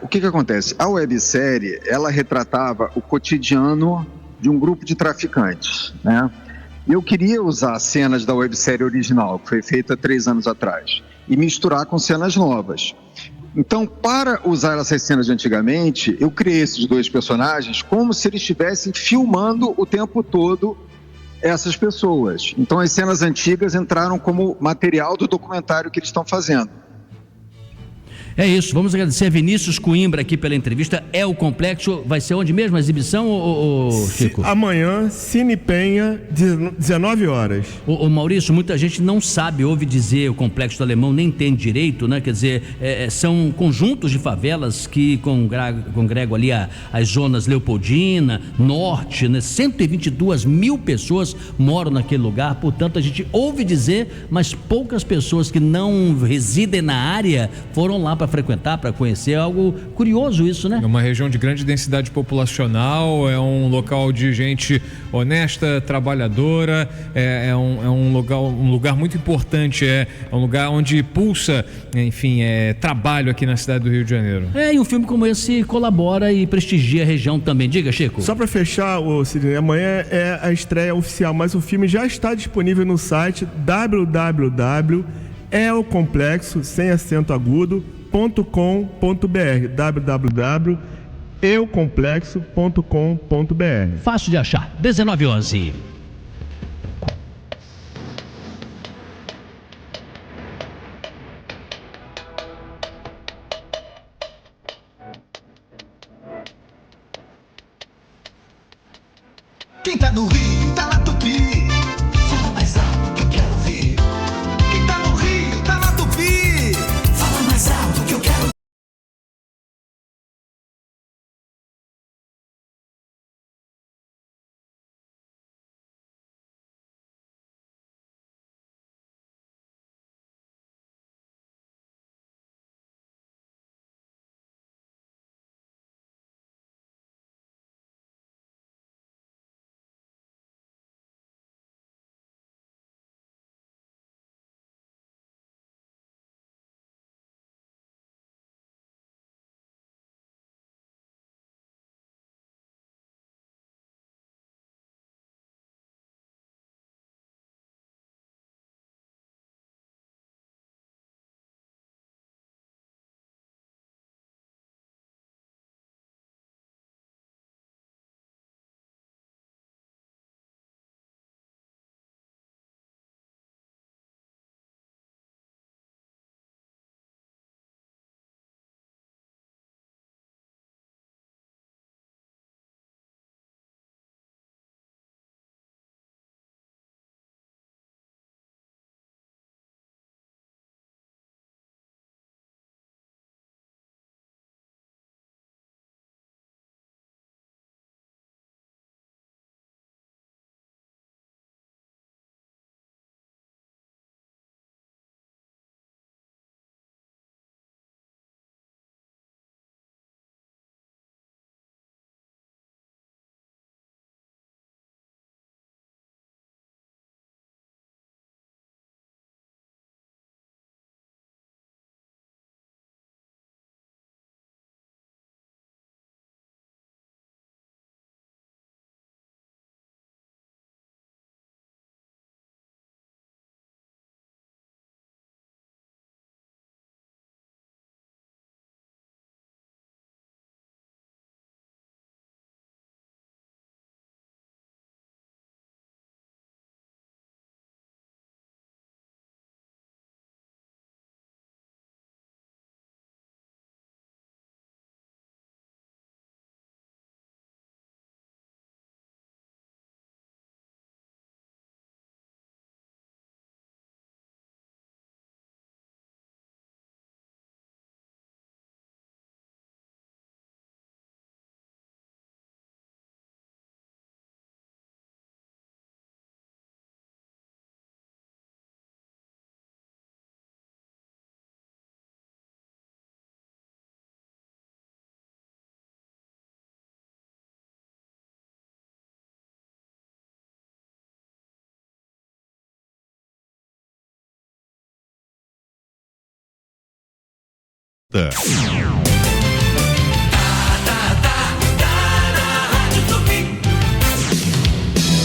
o que acontece? A websérie, ela retratava o cotidiano de um grupo de traficantes, né? Eu queria usar cenas da websérie original, que foi feita 3 anos atrás, e misturar com cenas novas. Então, para usar essas cenas de antigamente, eu criei esses 2 personagens como se eles estivessem filmando o tempo todo essas pessoas. Então as cenas antigas entraram como material do documentário que eles estão fazendo. É isso, vamos agradecer a Vinícius Coimbra aqui pela entrevista. É o complexo, vai ser onde mesmo a exibição, Chico? Amanhã, Cine Penha, 19 horas. Ô Maurício, muita gente não sabe, ouve dizer o Complexo do Alemão, nem tem direito, né? Quer dizer, são conjuntos de favelas que congregam ali as zonas Leopoldina, Norte, né? 122 mil pessoas moram naquele lugar, portanto a gente ouve dizer, mas poucas pessoas que não residem na área foram lá para frequentar, para conhecer. Algo curioso isso, né? É uma região de grande densidade populacional, é um local de gente honesta, trabalhadora, é um lugar muito importante, é um lugar onde pulsa, enfim, trabalho aqui na cidade do Rio de Janeiro. E um filme como esse colabora e prestigia a região também. Diga, Chico. Só para fechar, Sidney, amanhã é a estreia oficial, mas o filme já está disponível no site www.eocomplexo, sem acento agudo, .com.br, www.eocomplexo.com.br. Fácil de achar. 19h11. Quem tá no Rio, tá na Tupi. Fala mais alto que eu quero ouvir. Quem tá no Rio, tá na Tupi. Fala mais alto que eu quero ouvir.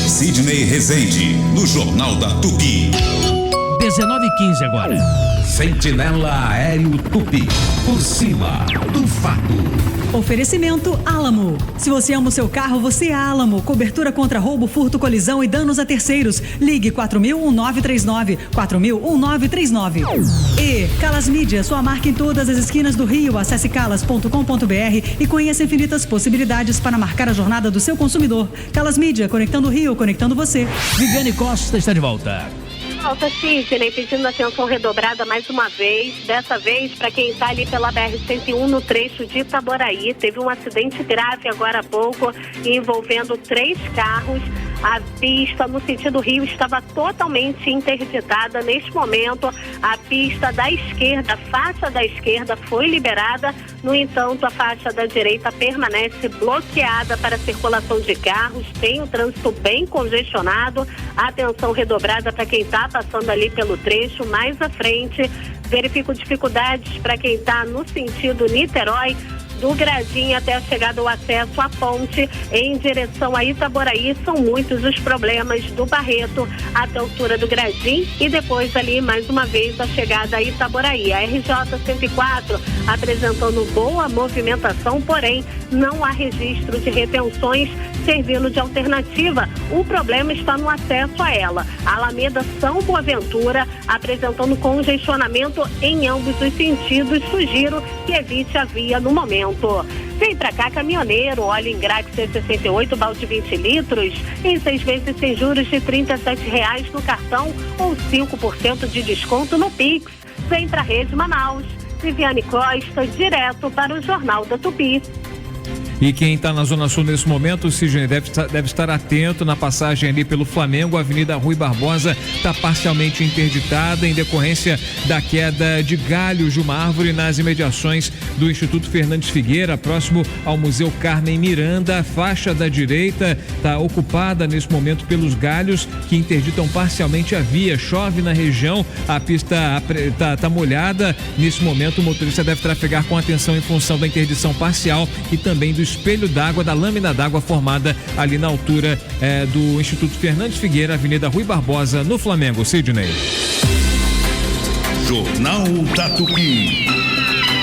Sidney Rezende, no Jornal da Tupi. 19h15 agora. Sentinela Aéreo Tupi. Por cima do fato. Oferecimento Álamo. Se você ama o seu carro, você é Álamo. Cobertura contra roubo, furto, colisão e danos a terceiros. Ligue 4000-1939. 4000-1939. E Calas Mídia, sua marca em todas as esquinas do Rio. Acesse calas.com.br e conheça infinitas possibilidades para marcar a jornada do seu consumidor. Calas Mídia, conectando o Rio, conectando você. Viviane Costa está de volta. Volta, Sidney, pedindo atenção redobrada mais uma vez. Dessa vez, para quem está ali pela BR-101 no trecho de Itaboraí, teve um acidente grave agora há pouco, envolvendo 3 carros. A pista no sentido Rio estava totalmente interditada. Neste momento, a pista da esquerda, a faixa da esquerda foi liberada. No entanto, a faixa da direita permanece bloqueada para a circulação de carros. Tem o trânsito bem congestionado. Atenção redobrada para quem está passando ali pelo trecho. Mais à frente, verifico dificuldades para quem está no sentido Niterói, do Gradinho até a chegada ao acesso à ponte em direção a Itaboraí. São muitos os problemas do Barreto até a altura do Gradinho e depois ali mais uma vez a chegada a Itaboraí. A RJ 104 apresentando boa movimentação, porém não há registro de retenções servindo de alternativa. O problema está no acesso a ela. A Alameda São Boaventura apresentando congestionamento em ambos os sentidos. Sugiro que evite a via no momento. Vem pra cá, caminhoneiro, óleo em Grax C68, balde 20 litros, em 6 vezes sem juros de R$ 37,00 no cartão ou 5% de desconto no Pix. Vem pra Rede Manaus. Viviane Costa, direto para o Jornal da Tupi. E quem está na Zona Sul nesse momento, Sidney, deve estar atento na passagem ali pelo Flamengo. A Avenida Rui Barbosa está parcialmente interditada em decorrência da queda de galhos de uma árvore nas imediações do Instituto Fernandes Figueira, próximo ao Museu Carmen Miranda. A faixa da direita está ocupada nesse momento pelos galhos que interditam parcialmente a via. Chove na região, a pista está molhada. Nesse momento, o motorista deve trafegar com atenção em função da interdição parcial e também do espelho d'água, da lâmina d'água formada ali na altura do Instituto Fernandes Figueira, Avenida Rui Barbosa, no Flamengo. Sidney. Jornal da Tupi.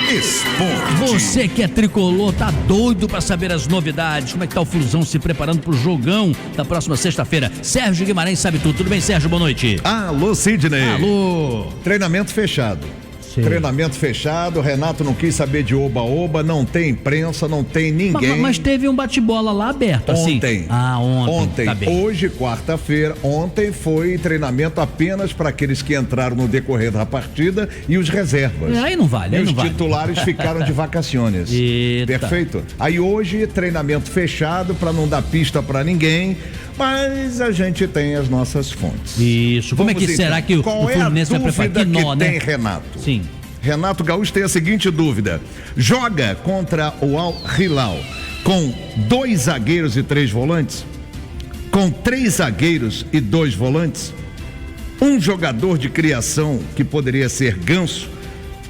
Esporte. Você que é tricolor, tá doido pra saber as novidades. Como é que tá o Flusão se preparando pro jogão da próxima sexta-feira? Sérgio Guimarães sabe tudo. Tudo bem, Sérgio? Boa noite. Alô, Sidney. Alô. Treinamento fechado. Sim. Treinamento fechado, Renato não quis saber de oba-oba, não tem imprensa, não tem ninguém. Mas teve um bate-bola lá aberto, ontem. Assim? Ontem. Tá bem. Hoje, quarta-feira, ontem foi treinamento apenas para aqueles que entraram no decorrer da partida e os reservas. Aí não vale, aí e não os titulares ficaram de vacaciones. Eita. Perfeito? Aí hoje, treinamento fechado para não dar pista para ninguém. Mas a gente tem as nossas fontes. Isso. Como Vamos é que então, será que o Fluminense vai preparar? Que nó, né? Tem Renato. Sim. Renato Gaúcho tem a seguinte dúvida: joga contra o Al Hilal com 2 zagueiros e 3 volantes? Com 3 zagueiros e 2 volantes? Um jogador de criação que poderia ser Ganso?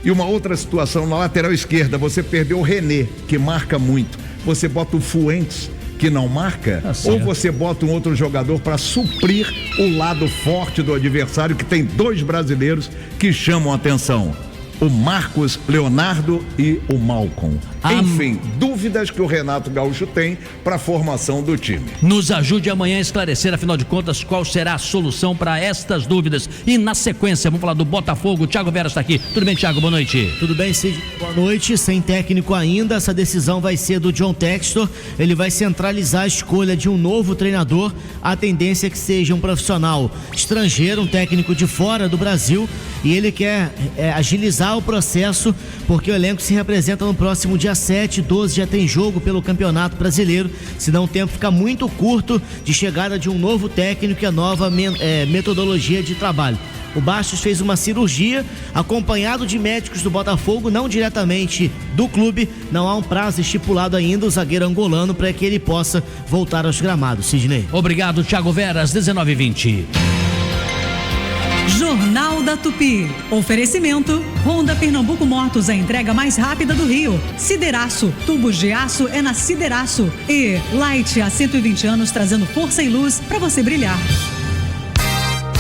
E uma outra situação, na lateral esquerda, você perdeu o René, que marca muito. Você bota o Fuentes, que não marca, ou você bota um outro jogador para suprir o lado forte do adversário, que tem 2 brasileiros que chamam a atenção: o Marcos Leonardo e o Malcom. Enfim, dúvidas que o Renato Gaúcho tem para a formação do time. Nos ajude amanhã a esclarecer, afinal de contas, qual será a solução para estas dúvidas. E na sequência, vamos falar do Botafogo. Thiago Vera está aqui. Tudo bem, Thiago? Boa noite. Tudo bem, Cid? Boa noite. Sem técnico ainda, essa decisão vai ser do John Textor. Ele vai centralizar a escolha de um novo treinador. A tendência é que seja um profissional estrangeiro, um técnico de fora do Brasil. E ele quer agilizar o processo, porque o elenco se representa no próximo dia 7 e 12, já tem jogo pelo Campeonato Brasileiro, senão o tempo fica muito curto de chegada de um novo técnico e a nova metodologia de trabalho. O Bastos fez uma cirurgia, acompanhado de médicos do Botafogo, não diretamente do clube. Não há um prazo estipulado ainda, o zagueiro angolano, para que ele possa voltar aos gramados. Sidney. Obrigado, Thiago Vera, às 19h20. Jornal da Tupi. Oferecimento: Honda Pernambuco Motos, a entrega mais rápida do Rio. Sideraço, tubos de aço é na Sideraço. E Light, há 120 anos trazendo força e luz para você brilhar.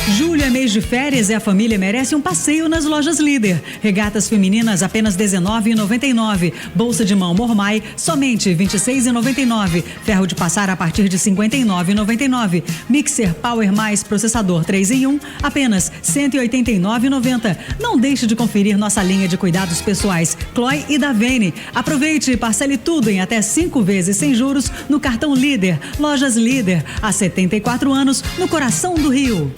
Julho é mês de férias e a família merece um passeio nas lojas Líder. Regatas femininas apenas R$ 19,99. Bolsa de mão Mormai somente R$ 26,99. Ferro de passar a partir de R$ 59,99. Mixer Power Mais processador 3 em 1 apenas R$ 189,90. Não deixe de conferir nossa linha de cuidados pessoais Chloe e Davene. Aproveite e parcele tudo em até 5 vezes sem juros no cartão Líder. Lojas Líder, há 74 anos no coração do Rio.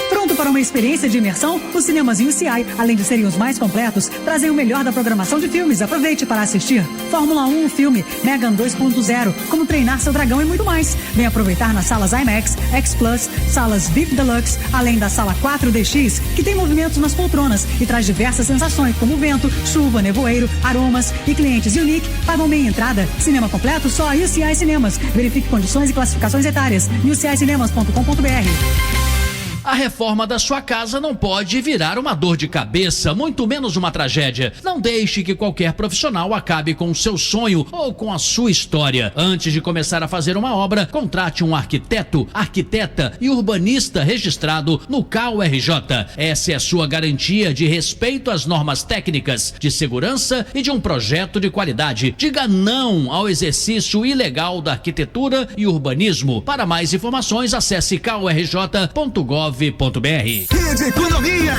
Pronto para uma experiência de imersão? Os cinemas UCI, além de serem os mais completos, trazem o melhor da programação de filmes. Aproveite para assistir Fórmula 1, filme, Megan 2.0, Como Treinar Seu Dragão e muito mais. Vem aproveitar nas salas IMAX, X Plus, salas VIP Deluxe, além da sala 4DX, que tem movimentos nas poltronas e traz diversas sensações como vento, chuva, nevoeiro, aromas, e clientes Unique pagam meia entrada. Cinema completo só a UCI Cinemas. Verifique condições e classificações etárias. ucicinemas.com.br. A reforma da sua casa não pode virar uma dor de cabeça, muito menos uma tragédia. Não deixe que qualquer profissional acabe com o seu sonho ou com a sua história. Antes de começar a fazer uma obra, contrate um arquiteto, arquiteta e urbanista registrado no CAURJ. Essa é a sua garantia de respeito às normas técnicas, de segurança e de um projeto de qualidade. Diga não ao exercício ilegal da arquitetura e urbanismo. Para mais informações, acesse caurj.gov.br. Rede Economia.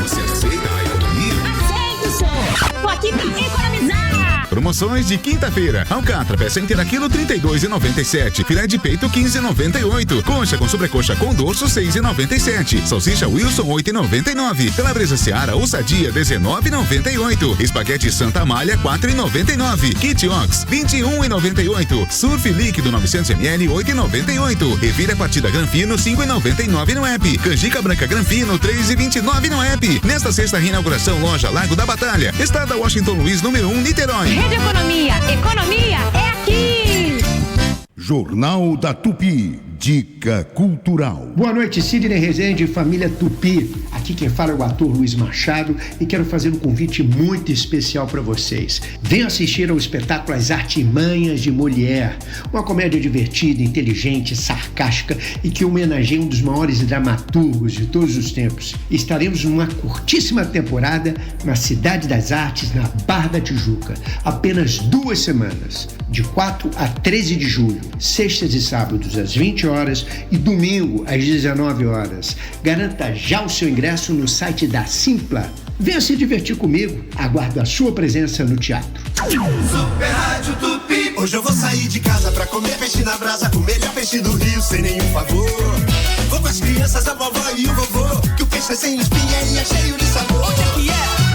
Você aceita a economia? Aceito, senhor. Tô aqui pra economizar. Promoções de quinta-feira. Alcatra, peça inteira quilo R$ 32,97. Filé de peito R$ 15,98. Coxa com sobrecoxa com dorso R$ 6,97. Salsicha Wilson R$ 8,99. Calabresa Seara ou Sadia R$ 19,98. Espaguete Santa Amália R$ 4,99. Kit Ox R$ 21,98. Surf líquido 900 ml R$ 8,98. Revira partida Granfino R$ 5,99 no app. Canjica branca Granfino R$ 3,29 no app. Nesta sexta reinauguração loja Lago da Batalha. Estrada Washington Luiz número 1 Niterói. Rede Economia. Economia é aqui. Jornal da Tupi. Dica Cultural. Boa noite, Sidney Rezende e família Tupi. Aqui quem fala é o ator Luiz Machado e quero fazer um convite muito especial para vocês. Venham assistir ao espetáculo As Artimanhas de Molière, uma comédia divertida, inteligente, sarcástica e que homenageia um dos maiores dramaturgos de todos os tempos. Estaremos numa curtíssima temporada na Cidade das Artes, na Barra da Tijuca. Apenas 2 semanas, de 4 a 13 de julho, sextas e sábados às 20 horas e domingo às 19 horas. Garanta já o seu ingresso no site da Simpla. Venha se divertir comigo. Aguardo a sua presença no teatro. Super Rádio Tupi. Hoje eu vou sair de casa pra comer peixe na brasa, o melhor peixe do Rio sem nenhum favor. Vou com as crianças, a vovó e o vovô, que o peixe é sem espinha e é cheio de sabor. Onde é que é?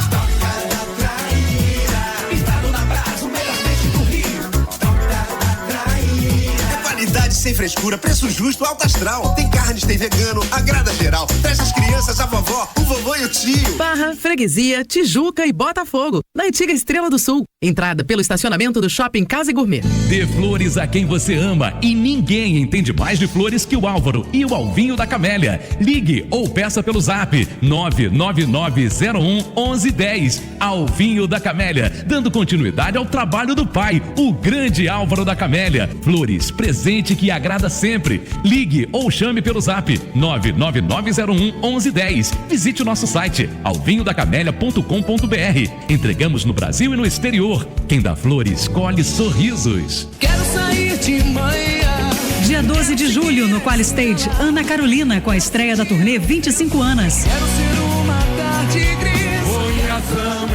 Sem frescura, preço justo, alto astral. Tem carnes, tem vegano, agrada geral. Traz as crianças, a vovó, o vovô e o tio. Barra, Freguesia, Tijuca e Botafogo. Na antiga Estrela do Sul. Entrada pelo estacionamento do Shopping Casa e Gourmet. Dê flores a quem você ama e ninguém entende mais de flores que o Álvaro e o Alvinho da Camélia. Ligue ou peça pelo zap 999011110. Alvinho da Camélia, dando continuidade ao trabalho do pai, o grande Álvaro da Camélia. Flores, presente que agrada sempre. Ligue ou chame pelo zap 999011110. Visite o nosso site alvinhodacamelia.com.br. Entregamos no Brasil e no exterior. Quem dá flores, colhe sorrisos. Quero sair de manhã. Dia 12 de julho, no Qual Stage, Ana Carolina, com a estreia da turnê 25 anos. Quero ser uma tarde gris.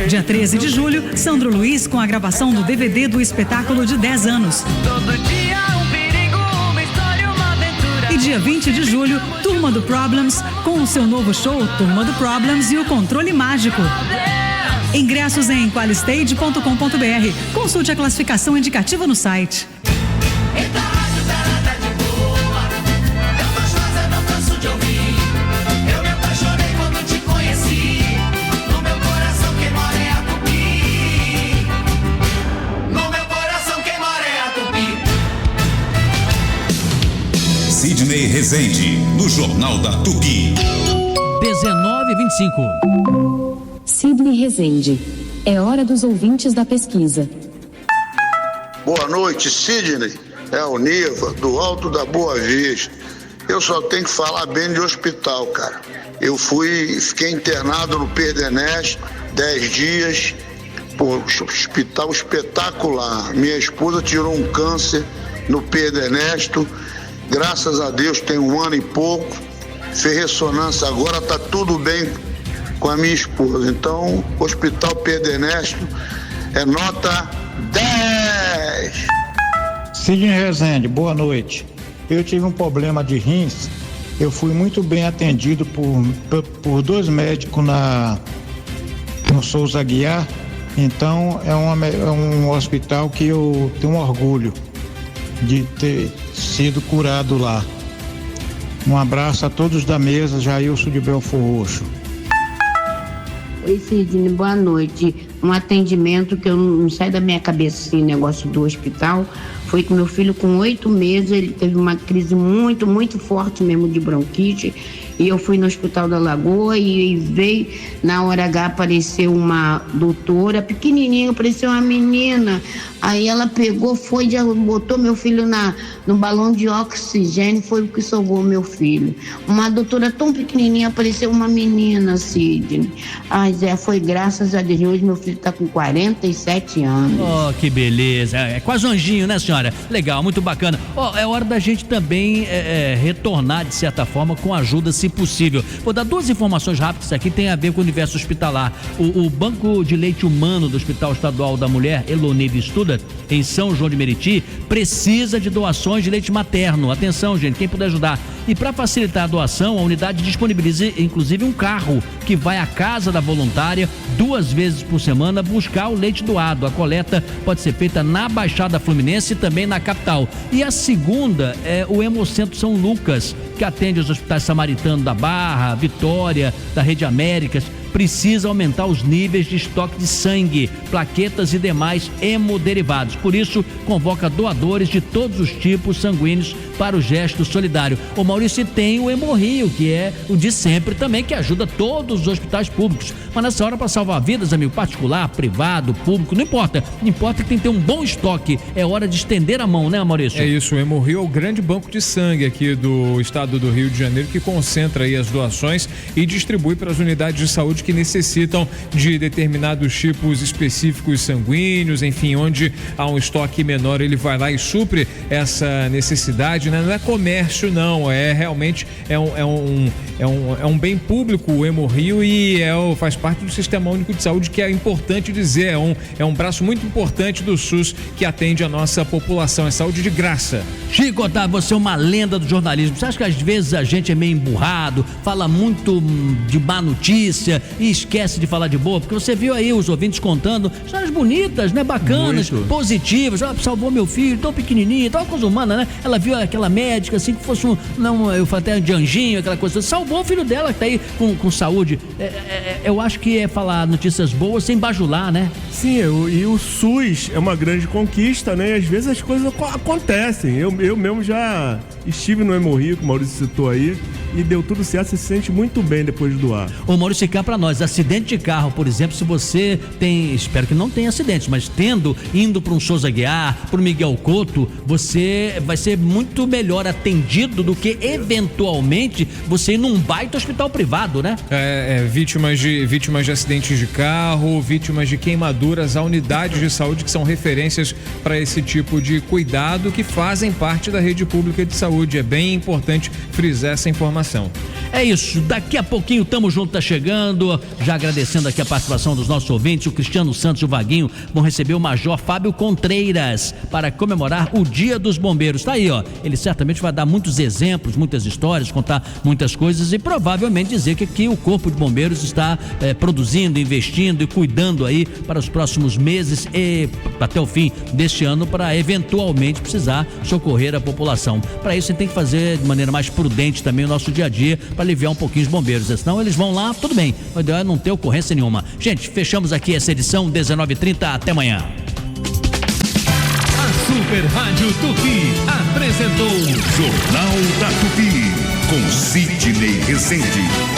Dia 13 de julho, Sandro Luiz, com a gravação do DVD do espetáculo de 10 anos. Todo dia um perigo, uma história, uma aventura. E dia 20 de julho, Turma do Problems, com o seu novo show, Turma do Problems e o Controle Mágico. Ingressos em qualistage.com.br. Consulte a classificação indicativa no site. Sidney Rezende, no Jornal da Tupi. 19h25. Sidney Rezende. É hora dos ouvintes da pesquisa. Boa noite, Sidney. É o Niva, do Alto da Boa Vista. Eu só tenho que falar bem de hospital, cara. Eu fiquei internado no Pedro Ernesto 10 dias, hospital espetacular. Minha esposa tirou um câncer no Pedro Ernesto, graças a Deus tem 1 ano e pouco, fez ressonância agora, tá tudo bem com a minha esposa. Então, Hospital Pedro Ernesto é nota 10. Sidney Rezende, boa noite. Eu tive um problema de rins, eu fui muito bem atendido por 2 médicos no Souza Aguiar, então é um hospital que eu tenho um orgulho de ter sido curado lá. Um abraço a todos da mesa, Jailson de Belfor Roxo. Oi, Sidney, boa noite. Um atendimento que eu não sai da minha cabeça, assim, negócio do hospital, foi que meu filho com 8 meses, ele teve uma crise muito, muito forte mesmo de bronquite, e eu fui no Hospital da Lagoa e veio, na hora H apareceu uma doutora, pequenininha, apareceu uma menina, aí ela pegou, já botou meu filho no balão de oxigênio, foi o que salvou meu filho. Uma doutora tão pequenininha, apareceu uma menina, Sidney. Ai, Zé, foi graças a Deus, hoje meu filho está com 47 anos. Oh, que beleza, é quase um anjinho, né, senhora? Legal, muito bacana. É hora da gente também retornar, de certa forma, com ajuda, se possível. Vou dar 2 informações rápidas aqui, tem a ver com o universo hospitalar. O Banco de Leite Humano do Hospital Estadual da Mulher, Elonive Estuda, em São João de Meriti, precisa de doações de leite materno. Atenção, gente, quem puder ajudar. E para facilitar a doação, a unidade disponibiliza, inclusive, um carro que vai à casa da voluntária 2 vezes por semana buscar o leite doado. A coleta pode ser feita na Baixada Fluminense e também na capital. E a segunda é o Hemocentro São Lucas, que atende os hospitais Samaritano da Barra, Vitória, da Rede Américas. Precisa aumentar os níveis de estoque de sangue, plaquetas e demais hemoderivados. Por isso, convoca doadores de todos os tipos sanguíneos para o gesto solidário. O Maurício tem o Hemorrio, que é o de sempre também, que ajuda todos os hospitais públicos. Mas nessa hora, para salvar vidas, amigo, particular, privado, público, não importa. Não importa que tem que ter um bom estoque. É hora de estender a mão, né, Maurício? É isso, o Hemorrio é o grande banco de sangue aqui do estado do Rio de Janeiro, que concentra aí as doações e distribui para as unidades de saúde que necessitam de determinados tipos específicos sanguíneos, enfim, onde há um estoque menor, ele vai lá e supre essa necessidade, né? Não é comércio, não, realmente um bem público o Hemorrio e faz parte do Sistema Único de Saúde, que é importante dizer, é um braço muito importante do SUS que atende a nossa população, é saúde de graça. Chico Otávio, você é uma lenda do jornalismo. Você acha que às vezes a gente é meio emburrado, fala muito de má notícia e esquece de falar de boa? Porque você viu aí os ouvintes contando histórias bonitas, né? Bacanas, muito positivas. Salvou meu filho, tão pequenininho, tão coisa humana, né? Ela viu aquela médica assim, que fosse eu falei até de anjinho, aquela coisa. Salvou o filho dela que tá aí com saúde. Eu acho que é falar notícias boas sem bajular, né? Sim, e o SUS é uma grande conquista, né? E às vezes as coisas acontecem. Eu mesmo já estive no Hemorrio, que o Maurício citou aí, e deu tudo certo, você se sente muito bem depois de doar. Ô Maurício, cá pra nós, acidente de carro, por exemplo, se você tem, espero que não tenha acidente, mas indo para um Souza Aguiar, pro Miguel Couto, você vai ser muito melhor atendido do que eventualmente você ir num baita hospital privado, né? Vítimas de acidentes de carro, vítimas de queimaduras, há unidades de saúde que são referências para esse tipo de cuidado, que fazem parte da rede pública de saúde. É bem importante frisar essa informação. É isso, daqui a pouquinho Tamo Junto tá chegando, já agradecendo aqui a participação dos nossos ouvintes. O Cristiano Santos e o Vaguinho vão receber o Major Fábio Contreiras para comemorar o Dia dos Bombeiros. Tá aí, ó, ele certamente vai dar muitos exemplos, muitas histórias, contar muitas coisas e provavelmente dizer que o Corpo de Bombeiros está produzindo, investindo e cuidando aí para os próximos meses e até o fim deste ano, para eventualmente precisar socorrer a população. Para isso, você tem que fazer de maneira mais prudente também o nosso dia a dia, para aliviar um pouquinho os bombeiros, senão eles vão lá, tudo bem, o ideal é não ter ocorrência nenhuma. Gente, fechamos aqui essa edição 19h30, até amanhã. A Super Rádio Tupi apresentou Jornal da Tupi com Sidney Rezende.